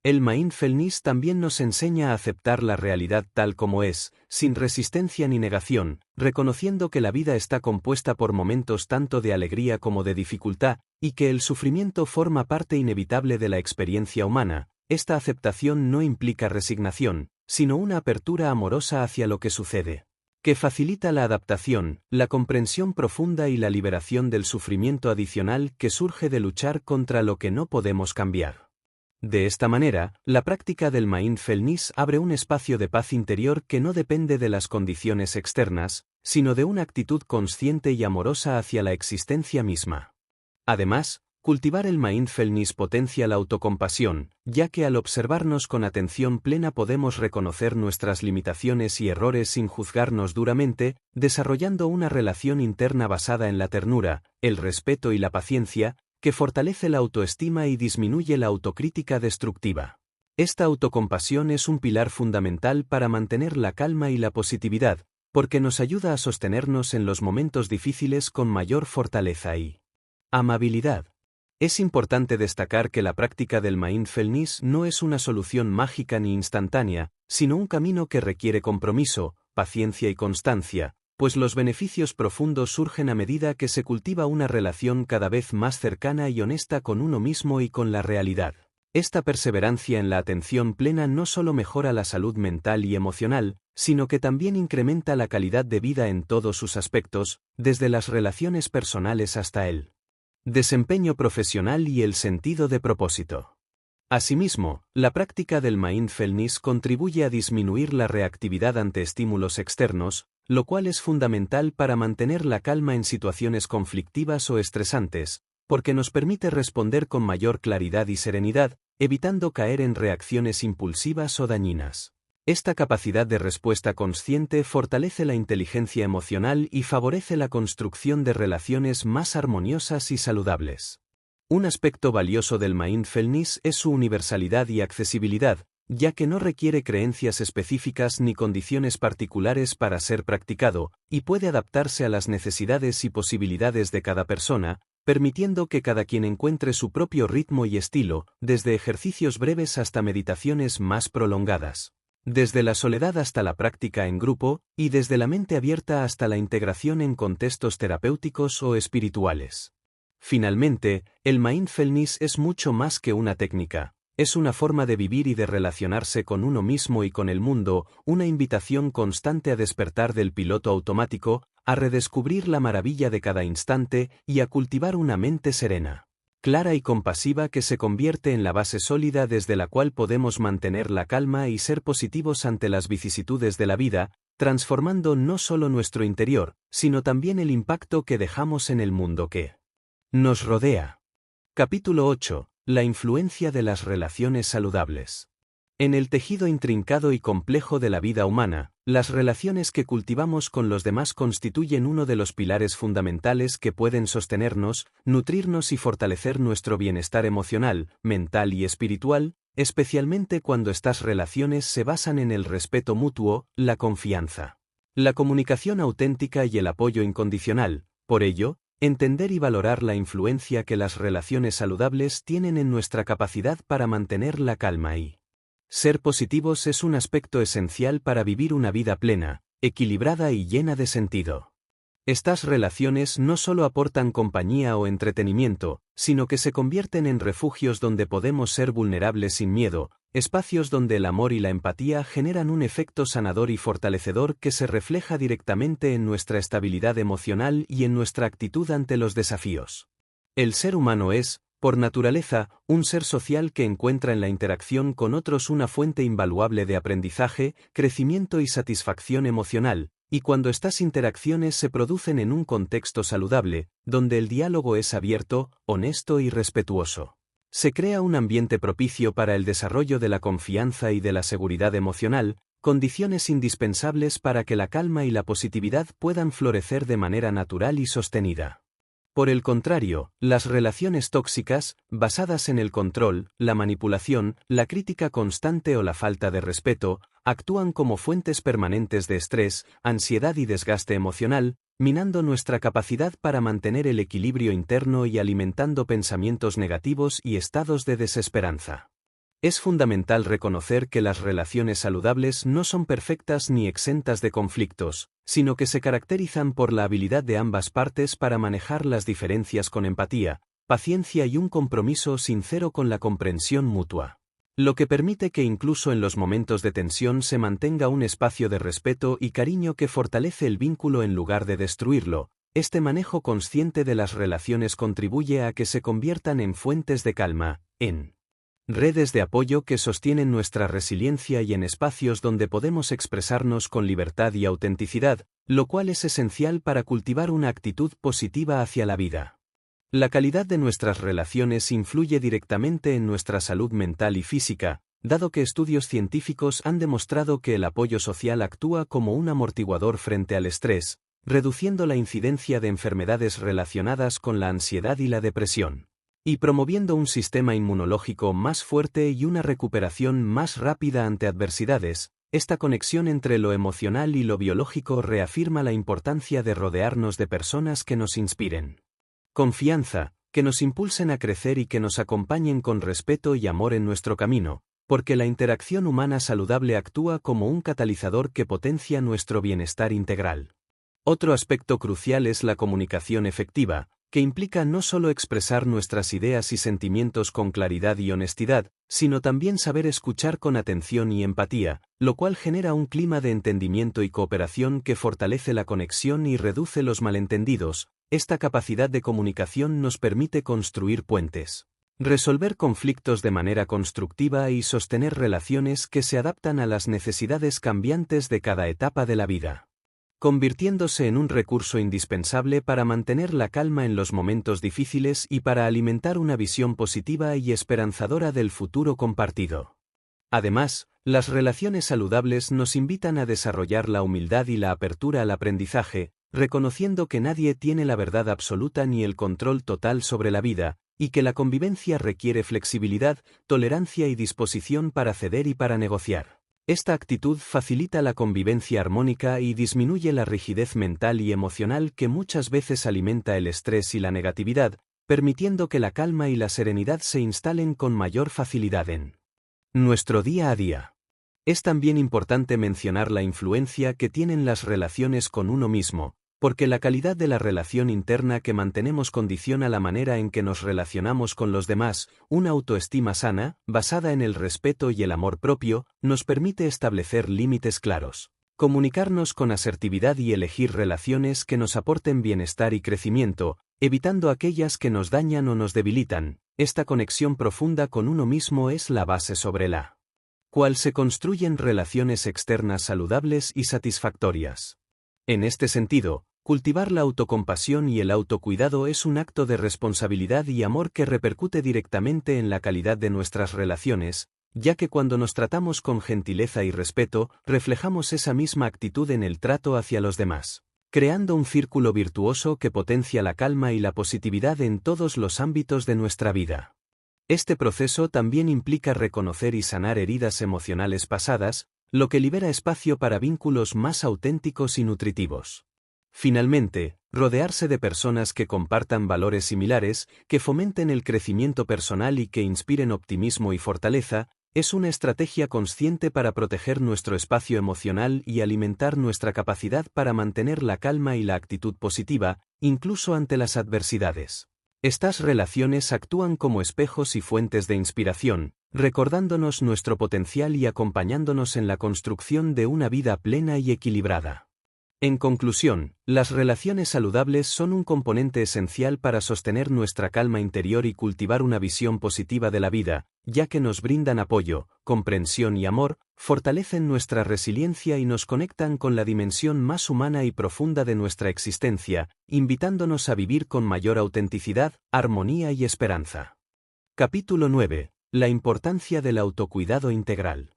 El mindfulness también nos enseña a aceptar la realidad tal como es, sin resistencia ni negación, reconociendo que la vida está compuesta por momentos tanto de alegría como de dificultad, y que el sufrimiento forma parte inevitable de la experiencia humana. Esta aceptación no implica resignación, sino una apertura amorosa hacia lo que sucede, que facilita la adaptación, la comprensión profunda y la liberación del sufrimiento adicional que surge de luchar contra lo que no podemos cambiar. De esta manera, la práctica del mindfulness abre un espacio de paz interior que no depende de las condiciones externas, sino de una actitud consciente y amorosa hacia la existencia misma. Además, cultivar el mindfulness potencia la autocompasión, ya que al observarnos con atención plena podemos reconocer nuestras limitaciones y errores sin juzgarnos duramente, desarrollando una relación interna basada en la ternura, el respeto y la paciencia, que fortalece la autoestima y disminuye la autocrítica destructiva. Esta autocompasión es un pilar fundamental para mantener la calma y la positividad, porque nos ayuda a sostenernos en los momentos difíciles con mayor fortaleza y amabilidad. Es importante destacar que la práctica del mindfulness no es una solución mágica ni instantánea, sino un camino que requiere compromiso, paciencia y constancia, pues los beneficios profundos surgen a medida que se cultiva una relación cada vez más cercana y honesta con uno mismo y con la realidad. Esta perseverancia en la atención plena no solo mejora la salud mental y emocional, sino que también incrementa la calidad de vida en todos sus aspectos, desde las relaciones personales hasta el desempeño profesional y el sentido de propósito. Asimismo, la práctica del mindfulness contribuye a disminuir la reactividad ante estímulos externos, lo cual es fundamental para mantener la calma en situaciones conflictivas o estresantes, porque nos permite responder con mayor claridad y serenidad, evitando caer en reacciones impulsivas o dañinas. Esta capacidad de respuesta consciente fortalece la inteligencia emocional y favorece la construcción de relaciones más armoniosas y saludables. Un aspecto valioso del mindfulness es su universalidad y accesibilidad, ya que no requiere creencias específicas ni condiciones particulares para ser practicado, y puede adaptarse a las necesidades y posibilidades de cada persona, permitiendo que cada quien encuentre su propio ritmo y estilo, desde ejercicios breves hasta meditaciones más prolongadas. Desde la soledad hasta la práctica en grupo, y desde la mente abierta hasta la integración en contextos terapéuticos o espirituales. Finalmente, el mindfulness es mucho más que una técnica, es una forma de vivir y de relacionarse con uno mismo y con el mundo, una invitación constante a despertar del piloto automático, a redescubrir la maravilla de cada instante y a cultivar una mente serena, clara y compasiva que se convierte en la base sólida desde la cual podemos mantener la calma y ser positivos ante las vicisitudes de la vida, transformando no solo nuestro interior, sino también el impacto que dejamos en el mundo que nos rodea. Capítulo 8. La influencia de las relaciones saludables. En el tejido intrincado y complejo de la vida humana, las relaciones que cultivamos con los demás constituyen uno de los pilares fundamentales que pueden sostenernos, nutrirnos y fortalecer nuestro bienestar emocional, mental y espiritual. especialmente cuando estas relaciones se basan en el respeto mutuo, la confianza, la comunicación auténtica y el apoyo incondicional. Por ello, entender y valorar la influencia que las relaciones saludables tienen en nuestra capacidad para mantener la calma y ser positivos es un aspecto esencial para vivir una vida plena, equilibrada y llena de sentido. Estas relaciones no solo aportan compañía o entretenimiento, sino que se convierten en refugios donde podemos ser vulnerables sin miedo, espacios donde el amor y la empatía generan un efecto sanador y fortalecedor que se refleja directamente en nuestra estabilidad emocional y en nuestra actitud ante los desafíos. El ser humano es, por naturaleza, un ser social que encuentra en la interacción con otros una fuente invaluable de aprendizaje, crecimiento y satisfacción emocional, y cuando estas interacciones se producen en un contexto saludable, donde el diálogo es abierto, honesto y respetuoso, se crea un ambiente propicio para el desarrollo de la confianza y de la seguridad emocional, condiciones indispensables para que la calma y la positividad puedan florecer de manera natural y sostenida. Por el contrario, las relaciones tóxicas, basadas en el control, la manipulación, la crítica constante o la falta de respeto, actúan como fuentes permanentes de estrés, ansiedad y desgaste emocional, minando nuestra capacidad para mantener el equilibrio interno y alimentando pensamientos negativos y estados de desesperanza. Es fundamental reconocer que las relaciones saludables no son perfectas ni exentas de conflictos, sino que se caracterizan por la habilidad de ambas partes para manejar las diferencias con empatía, paciencia y un compromiso sincero con la comprensión mutua, lo que permite que incluso en los momentos de tensión se mantenga un espacio de respeto y cariño que fortalece el vínculo en lugar de destruirlo. Este manejo consciente de las relaciones contribuye a que se conviertan en fuentes de calma, en redes de apoyo que sostienen nuestra resiliencia y en espacios donde podemos expresarnos con libertad y autenticidad, lo cual es esencial para cultivar una actitud positiva hacia la vida. La calidad de nuestras relaciones influye directamente en nuestra salud mental y física, dado que estudios científicos han demostrado que el apoyo social actúa como un amortiguador frente al estrés, reduciendo la incidencia de enfermedades relacionadas con la ansiedad y la depresión, y promoviendo un sistema inmunológico más fuerte y una recuperación más rápida ante adversidades. Esta conexión entre lo emocional y lo biológico reafirma la importancia de rodearnos de personas que nos inspiren confianza, que nos impulsen a crecer y que nos acompañen con respeto y amor en nuestro camino, porque la interacción humana saludable actúa como un catalizador que potencia nuestro bienestar integral. Otro aspecto crucial es la comunicación efectiva, que implica no solo expresar nuestras ideas y sentimientos con claridad y honestidad, sino también saber escuchar con atención y empatía, lo cual genera un clima de entendimiento y cooperación que fortalece la conexión y reduce los malentendidos. Esta capacidad de comunicación nos permite construir puentes, resolver conflictos de manera constructiva y sostener relaciones que se adaptan a las necesidades cambiantes de cada etapa de la vida, convirtiéndose en un recurso indispensable para mantener la calma en los momentos difíciles y para alimentar una visión positiva y esperanzadora del futuro compartido. Además, las relaciones saludables nos invitan a desarrollar la humildad y la apertura al aprendizaje, reconociendo que nadie tiene la verdad absoluta ni el control total sobre la vida, y que la convivencia requiere flexibilidad, tolerancia y disposición para ceder y para negociar. Esta actitud facilita la convivencia armónica y disminuye la rigidez mental y emocional que muchas veces alimenta el estrés y la negatividad, permitiendo que la calma y la serenidad se instalen con mayor facilidad en nuestro día a día. Es también importante mencionar la influencia que tienen las relaciones con uno mismo, porque la calidad de la relación interna que mantenemos condiciona la manera en que nos relacionamos con los demás. Una autoestima sana, basada en el respeto y el amor propio, nos permite establecer límites claros, comunicarnos con asertividad y elegir relaciones que nos aporten bienestar y crecimiento, evitando aquellas que nos dañan o nos debilitan. Esta conexión profunda con uno mismo es la base sobre la cual se construyen relaciones externas saludables y satisfactorias. En este sentido, cultivar la autocompasión y el autocuidado es un acto de responsabilidad y amor que repercute directamente en la calidad de nuestras relaciones, ya que cuando nos tratamos con gentileza y respeto, reflejamos esa misma actitud en el trato hacia los demás, creando un círculo virtuoso que potencia la calma y la positividad en todos los ámbitos de nuestra vida. Este proceso también implica reconocer y sanar heridas emocionales pasadas, lo que libera espacio para vínculos más auténticos y nutritivos. Finalmente, rodearse de personas que compartan valores similares, que fomenten el crecimiento personal y que inspiren optimismo y fortaleza, es una estrategia consciente para proteger nuestro espacio emocional y alimentar nuestra capacidad para mantener la calma y la actitud positiva, incluso ante las adversidades. Estas relaciones actúan como espejos y fuentes de inspiración, recordándonos nuestro potencial y acompañándonos en la construcción de una vida plena y equilibrada. En conclusión, las relaciones saludables son un componente esencial para sostener nuestra calma interior y cultivar una visión positiva de la vida, ya que nos brindan apoyo, comprensión y amor, fortalecen nuestra resiliencia y nos conectan con la dimensión más humana y profunda de nuestra existencia, invitándonos a vivir con mayor autenticidad, armonía y esperanza. Capítulo 9. La importancia del autocuidado integral.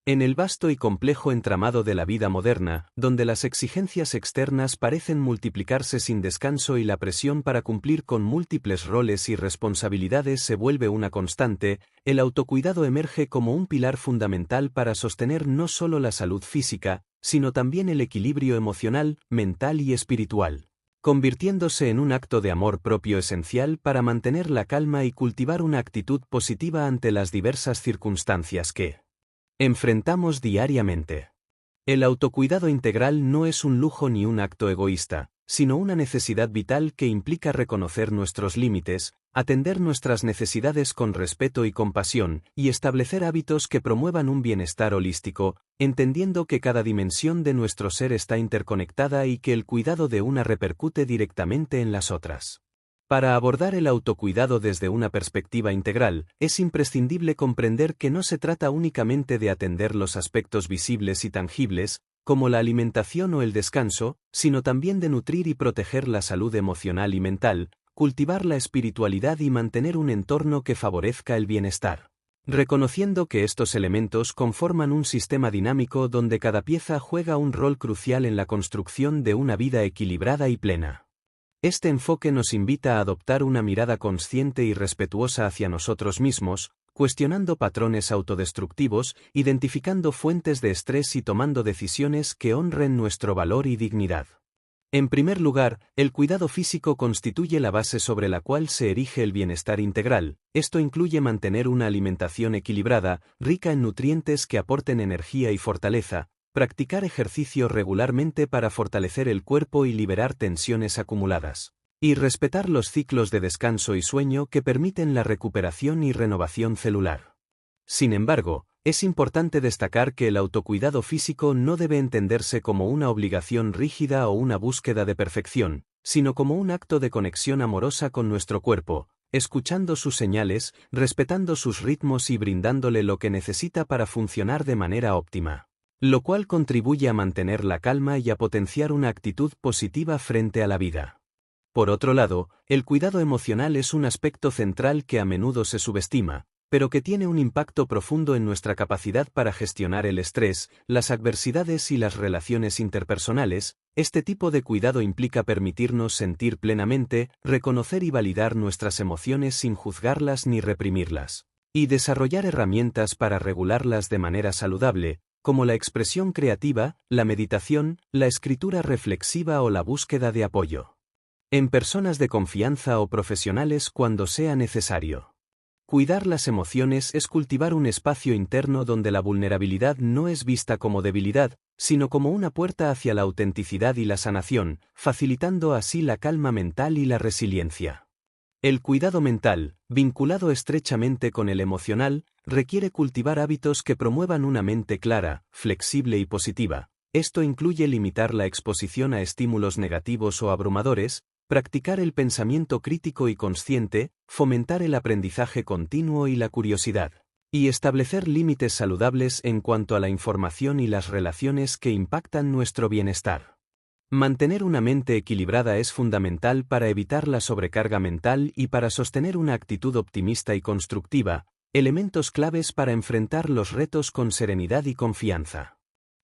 En el vasto y complejo entramado de la vida moderna, donde las exigencias externas parecen multiplicarse sin descanso y la presión para cumplir con múltiples roles y responsabilidades se vuelve una constante, el autocuidado emerge como un pilar fundamental para sostener no solo la salud física, sino también el equilibrio emocional, mental y espiritual, convirtiéndose en un acto de amor propio esencial para mantener la calma y cultivar una actitud positiva ante las diversas circunstancias que enfrentamos diariamente. El autocuidado integral no es un lujo ni un acto egoísta, sino una necesidad vital que implica reconocer nuestros límites, atender nuestras necesidades con respeto y compasión, y establecer hábitos que promuevan un bienestar holístico, entendiendo que cada dimensión de nuestro ser está interconectada y que el cuidado de una repercute directamente en las otras. Para abordar el autocuidado desde una perspectiva integral, es imprescindible comprender que no se trata únicamente de atender los aspectos visibles y tangibles, como la alimentación o el descanso, sino también de nutrir y proteger la salud emocional y mental, cultivar la espiritualidad y mantener un entorno que favorezca el bienestar. Reconociendo que estos elementos conforman un sistema dinámico donde cada pieza juega un rol crucial en la construcción de una vida equilibrada y plena. Este enfoque nos invita a adoptar una mirada consciente y respetuosa hacia nosotros mismos, cuestionando patrones autodestructivos, identificando fuentes de estrés y tomando decisiones que honren nuestro valor y dignidad. En primer lugar, el cuidado físico constituye la base sobre la cual se erige el bienestar integral. Esto incluye mantener una alimentación equilibrada, rica en nutrientes que aporten energía y fortaleza, practicar ejercicio regularmente para fortalecer el cuerpo y liberar tensiones acumuladas, y respetar los ciclos de descanso y sueño que permiten la recuperación y renovación celular. Sin embargo, es importante destacar que el autocuidado físico no debe entenderse como una obligación rígida o una búsqueda de perfección, sino como un acto de conexión amorosa con nuestro cuerpo, escuchando sus señales, respetando sus ritmos y brindándole lo que necesita para funcionar de manera óptima, lo cual contribuye a mantener la calma y a potenciar una actitud positiva frente a la vida. Por otro lado, el cuidado emocional es un aspecto central que a menudo se subestima, pero que tiene un impacto profundo en nuestra capacidad para gestionar el estrés, las adversidades y las relaciones interpersonales. Este tipo de cuidado implica permitirnos sentir plenamente, reconocer y validar nuestras emociones sin juzgarlas ni reprimirlas, y desarrollar herramientas para regularlas de manera saludable, como la expresión creativa, la meditación, la escritura reflexiva o la búsqueda de apoyo en personas de confianza o profesionales cuando sea necesario. Cuidar las emociones es cultivar un espacio interno donde la vulnerabilidad no es vista como debilidad, sino como una puerta hacia la autenticidad y la sanación, facilitando así la calma mental y la resiliencia. El cuidado mental, vinculado estrechamente con el emocional, requiere cultivar hábitos que promuevan una mente clara, flexible y positiva. Esto incluye limitar la exposición a estímulos negativos o abrumadores, practicar el pensamiento crítico y consciente, fomentar el aprendizaje continuo y la curiosidad, y establecer límites saludables en cuanto a la información y las relaciones que impactan nuestro bienestar. Mantener una mente equilibrada es fundamental para evitar la sobrecarga mental y para sostener una actitud optimista y constructiva, elementos claves para enfrentar los retos con serenidad y confianza.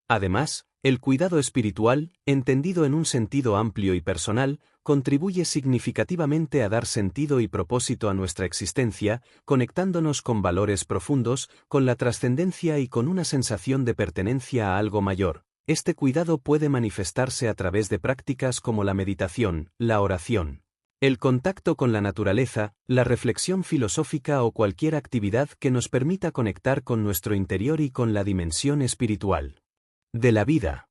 Además, el cuidado espiritual, entendido en un sentido amplio y personal, contribuye significativamente a dar sentido y propósito a nuestra existencia, conectándonos con valores profundos, con la trascendencia y con una sensación de pertenencia a algo mayor. Este cuidado puede manifestarse a través de prácticas como la meditación, la oración, el contacto con la naturaleza, la reflexión filosófica o cualquier actividad que nos permita conectar con nuestro interior y con la dimensión espiritual de la vida.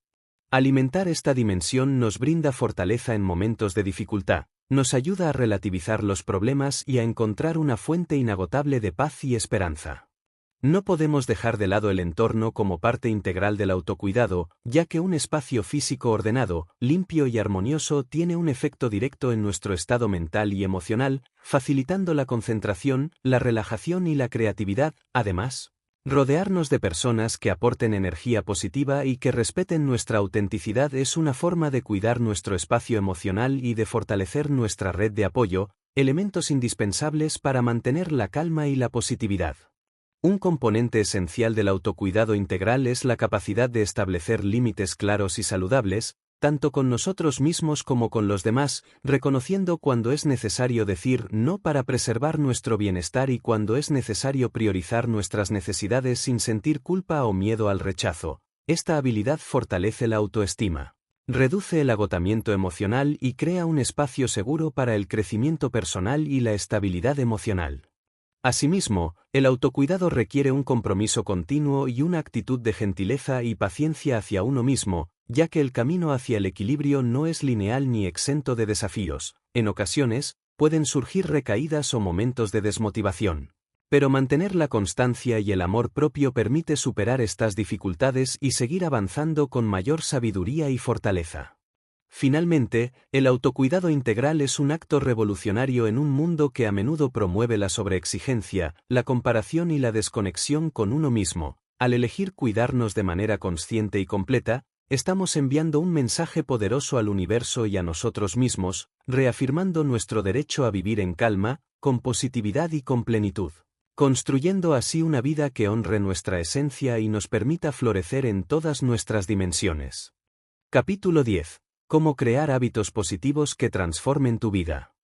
Alimentar esta dimensión nos brinda fortaleza en momentos de dificultad, nos ayuda a relativizar los problemas y a encontrar una fuente inagotable de paz y esperanza. No podemos dejar de lado el entorno como parte integral del autocuidado, ya que un espacio físico ordenado, limpio y armonioso tiene un efecto directo en nuestro estado mental y emocional, facilitando la concentración, la relajación y la creatividad. Además, rodearnos de personas que aporten energía positiva y que respeten nuestra autenticidad es una forma de cuidar nuestro espacio emocional y de fortalecer nuestra red de apoyo, elementos indispensables para mantener la calma y la positividad. Un componente esencial del autocuidado integral es la capacidad de establecer límites claros y saludables, tanto con nosotros mismos como con los demás, reconociendo cuando es necesario decir no para preservar nuestro bienestar y cuando es necesario priorizar nuestras necesidades sin sentir culpa o miedo al rechazo. Esta habilidad fortalece la autoestima, reduce el agotamiento emocional y crea un espacio seguro para el crecimiento personal y la estabilidad emocional. Asimismo, el autocuidado requiere un compromiso continuo y una actitud de gentileza y paciencia hacia uno mismo, ya que el camino hacia el equilibrio no es lineal ni exento de desafíos. En ocasiones, pueden surgir recaídas o momentos de desmotivación. Pero mantener la constancia y el amor propio permite superar estas dificultades y seguir avanzando con mayor sabiduría y fortaleza. Finalmente, el autocuidado integral es un acto revolucionario en un mundo que a menudo promueve la sobreexigencia, la comparación y la desconexión con uno mismo. Al elegir cuidarnos de manera consciente y completa, estamos enviando un mensaje poderoso al universo y a nosotros mismos, reafirmando nuestro derecho a vivir en calma, con positividad y con plenitud, construyendo así una vida que honre nuestra esencia y nos permita florecer en todas nuestras dimensiones. Capítulo 10. Cómo crear hábitos positivos que transformen tu vida.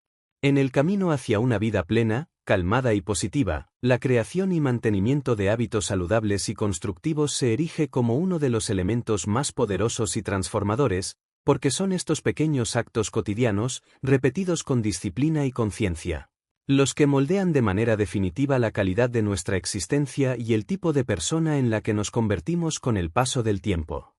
En el camino hacia una vida plena, calmada y positiva, la creación y mantenimiento de hábitos saludables y constructivos se erige como uno de los elementos más poderosos y transformadores, porque son estos pequeños actos cotidianos, repetidos con disciplina y conciencia, los que moldean de manera definitiva la calidad de nuestra existencia y el tipo de persona en la que nos convertimos con el paso del tiempo.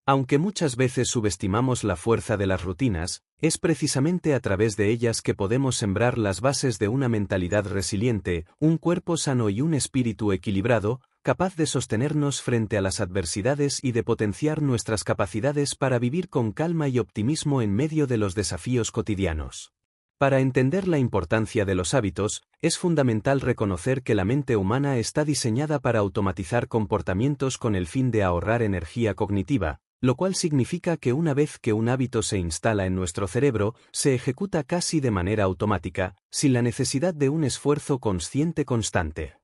Aunque muchas veces subestimamos la fuerza de las rutinas, es precisamente a través de ellas que podemos sembrar las bases de una mentalidad resiliente, un cuerpo sano y un espíritu equilibrado, capaz de sostenernos frente a las adversidades y de potenciar nuestras capacidades para vivir con calma y optimismo en medio de los desafíos cotidianos. Para entender la importancia de los hábitos, es fundamental reconocer que la mente humana está diseñada para automatizar comportamientos con el fin de ahorrar energía cognitiva, lo cual significa que una vez que un hábito se instala en nuestro cerebro, se ejecuta casi de manera automática, sin la necesidad de un esfuerzo consciente constante.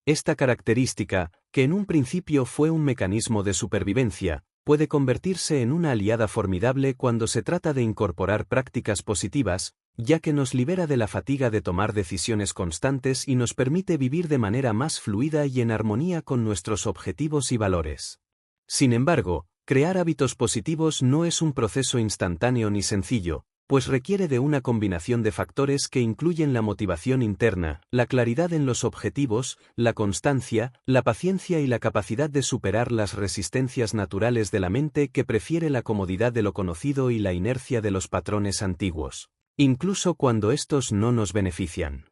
Esta característica, que en un principio fue un mecanismo de supervivencia, puede convertirse en una aliada formidable cuando se trata de incorporar prácticas positivas, ya que nos libera de la fatiga de tomar decisiones constantes y nos permite vivir de manera más fluida y en armonía con nuestros objetivos y valores. Sin embargo, crear hábitos positivos no es un proceso instantáneo ni sencillo, pues requiere de una combinación de factores que incluyen la motivación interna, la claridad en los objetivos, la constancia, la paciencia y la capacidad de superar las resistencias naturales de la mente que prefiere la comodidad de lo conocido y la inercia de los patrones antiguos, incluso cuando estos no nos benefician.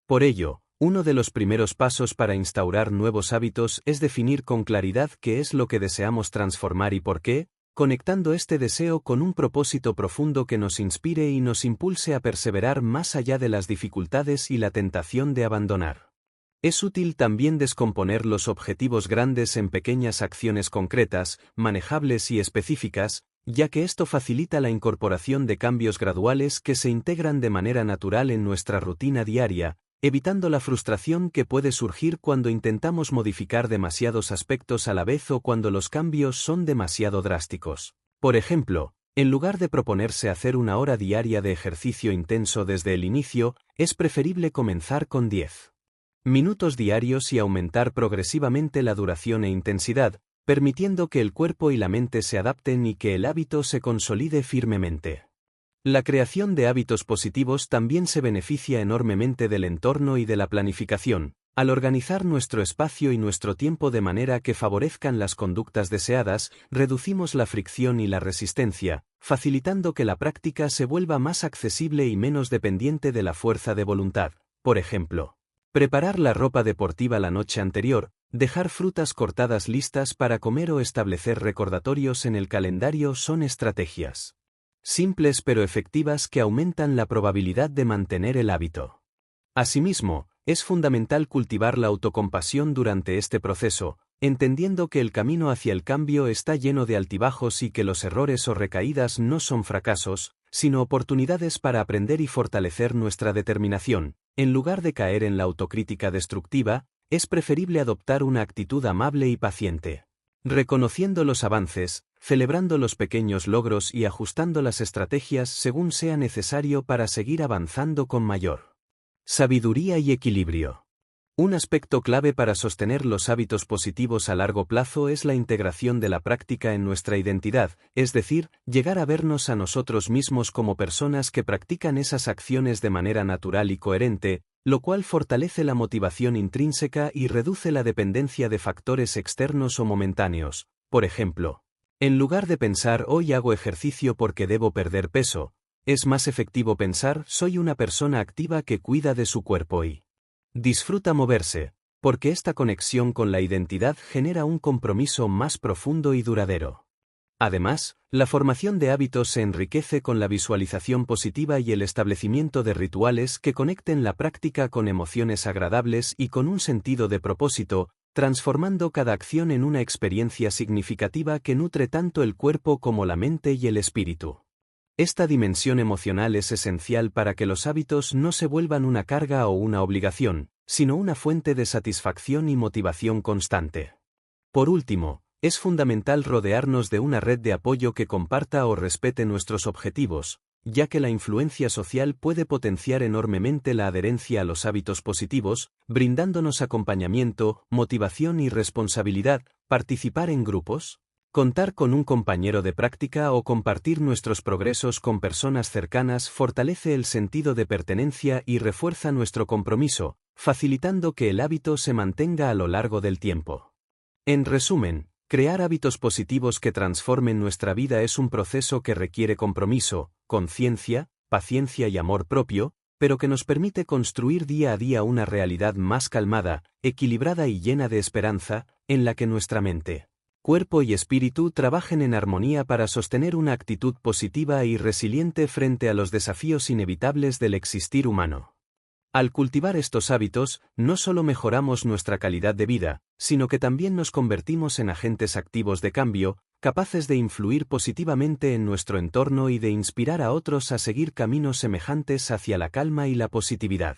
Por ello, uno de los primeros pasos para instaurar nuevos hábitos es definir con claridad qué es lo que deseamos transformar y por qué, conectando este deseo con un propósito profundo que nos inspire y nos impulse a perseverar más allá de las dificultades y la tentación de abandonar. Es útil también descomponer los objetivos grandes en pequeñas acciones concretas, manejables y específicas, ya que esto facilita la incorporación de cambios graduales que se integran de manera natural en nuestra rutina diaria, evitando la frustración que puede surgir cuando intentamos modificar demasiados aspectos a la vez o cuando los cambios son demasiado drásticos. Por ejemplo, En lugar de proponerse hacer 1 hora diaria de ejercicio intenso desde el inicio, es preferible comenzar con 10 minutos diarios y aumentar progresivamente la duración e intensidad, permitiendo que el cuerpo y la mente se adapten y que el hábito se consolide firmemente. La creación de hábitos positivos también se beneficia enormemente del entorno y de la planificación, al organizar nuestro espacio y nuestro tiempo de manera que favorezcan las conductas deseadas, reducimos la fricción y la resistencia, facilitando que la práctica se vuelva más accesible y menos dependiente de la fuerza de voluntad. Por ejemplo, preparar la ropa deportiva la noche anterior, dejar frutas cortadas listas para comer o establecer recordatorios en el calendario son estrategias simples pero efectivas que aumentan la probabilidad de mantener el hábito. Asimismo, es fundamental cultivar la autocompasión durante este proceso, entendiendo que el camino hacia el cambio está lleno de altibajos y que los errores o recaídas no son fracasos, sino oportunidades para aprender y fortalecer nuestra determinación. En lugar de caer en la autocrítica destructiva, es preferible adoptar una actitud amable y paciente. Reconociendo los avances, celebrando los pequeños logros y ajustando las estrategias según sea necesario para seguir avanzando con mayor sabiduría y equilibrio. Un aspecto clave para sostener los hábitos positivos a largo plazo es la integración de la práctica en nuestra identidad, es decir, llegar a vernos a nosotros mismos como personas que practican esas acciones de manera natural y coherente, lo cual fortalece la motivación intrínseca y reduce la dependencia de factores externos o momentáneos. Por ejemplo, en lugar de pensar hoy hago ejercicio porque debo perder peso, es más efectivo pensar soy una persona activa que cuida de su cuerpo y disfruta moverse, porque esta conexión con la identidad genera un compromiso más profundo y duradero. Además, la formación de hábitos se enriquece con la visualización positiva y el establecimiento de rituales que conecten la práctica con emociones agradables y con un sentido de propósito, transformando cada acción en una experiencia significativa que nutre tanto el cuerpo como la mente y el espíritu. Esta dimensión emocional es esencial para que los hábitos no se vuelvan una carga o una obligación, sino una fuente de satisfacción y motivación constante. Por último, es fundamental rodearnos de una red de apoyo que comparta o respete nuestros objetivos, ya que la influencia social puede potenciar enormemente la adherencia a los hábitos positivos, brindándonos acompañamiento, motivación y responsabilidad. Participar en grupos, contar con un compañero de práctica o compartir nuestros progresos con personas cercanas fortalece el sentido de pertenencia y refuerza nuestro compromiso, facilitando que el hábito se mantenga a lo largo del tiempo. En resumen, crear hábitos positivos que transformen nuestra vida es un proceso que requiere compromiso, conciencia, paciencia y amor propio, pero que nos permite construir día a día una realidad más calmada, equilibrada y llena de esperanza, en la que nuestra mente, cuerpo y espíritu trabajen en armonía para sostener una actitud positiva y resiliente frente a los desafíos inevitables del existir humano. Al cultivar estos hábitos, no solo mejoramos nuestra calidad de vida, sino que también nos convertimos en agentes activos de cambio, capaces de influir positivamente en nuestro entorno y de inspirar a otros a seguir caminos semejantes hacia la calma y la positividad.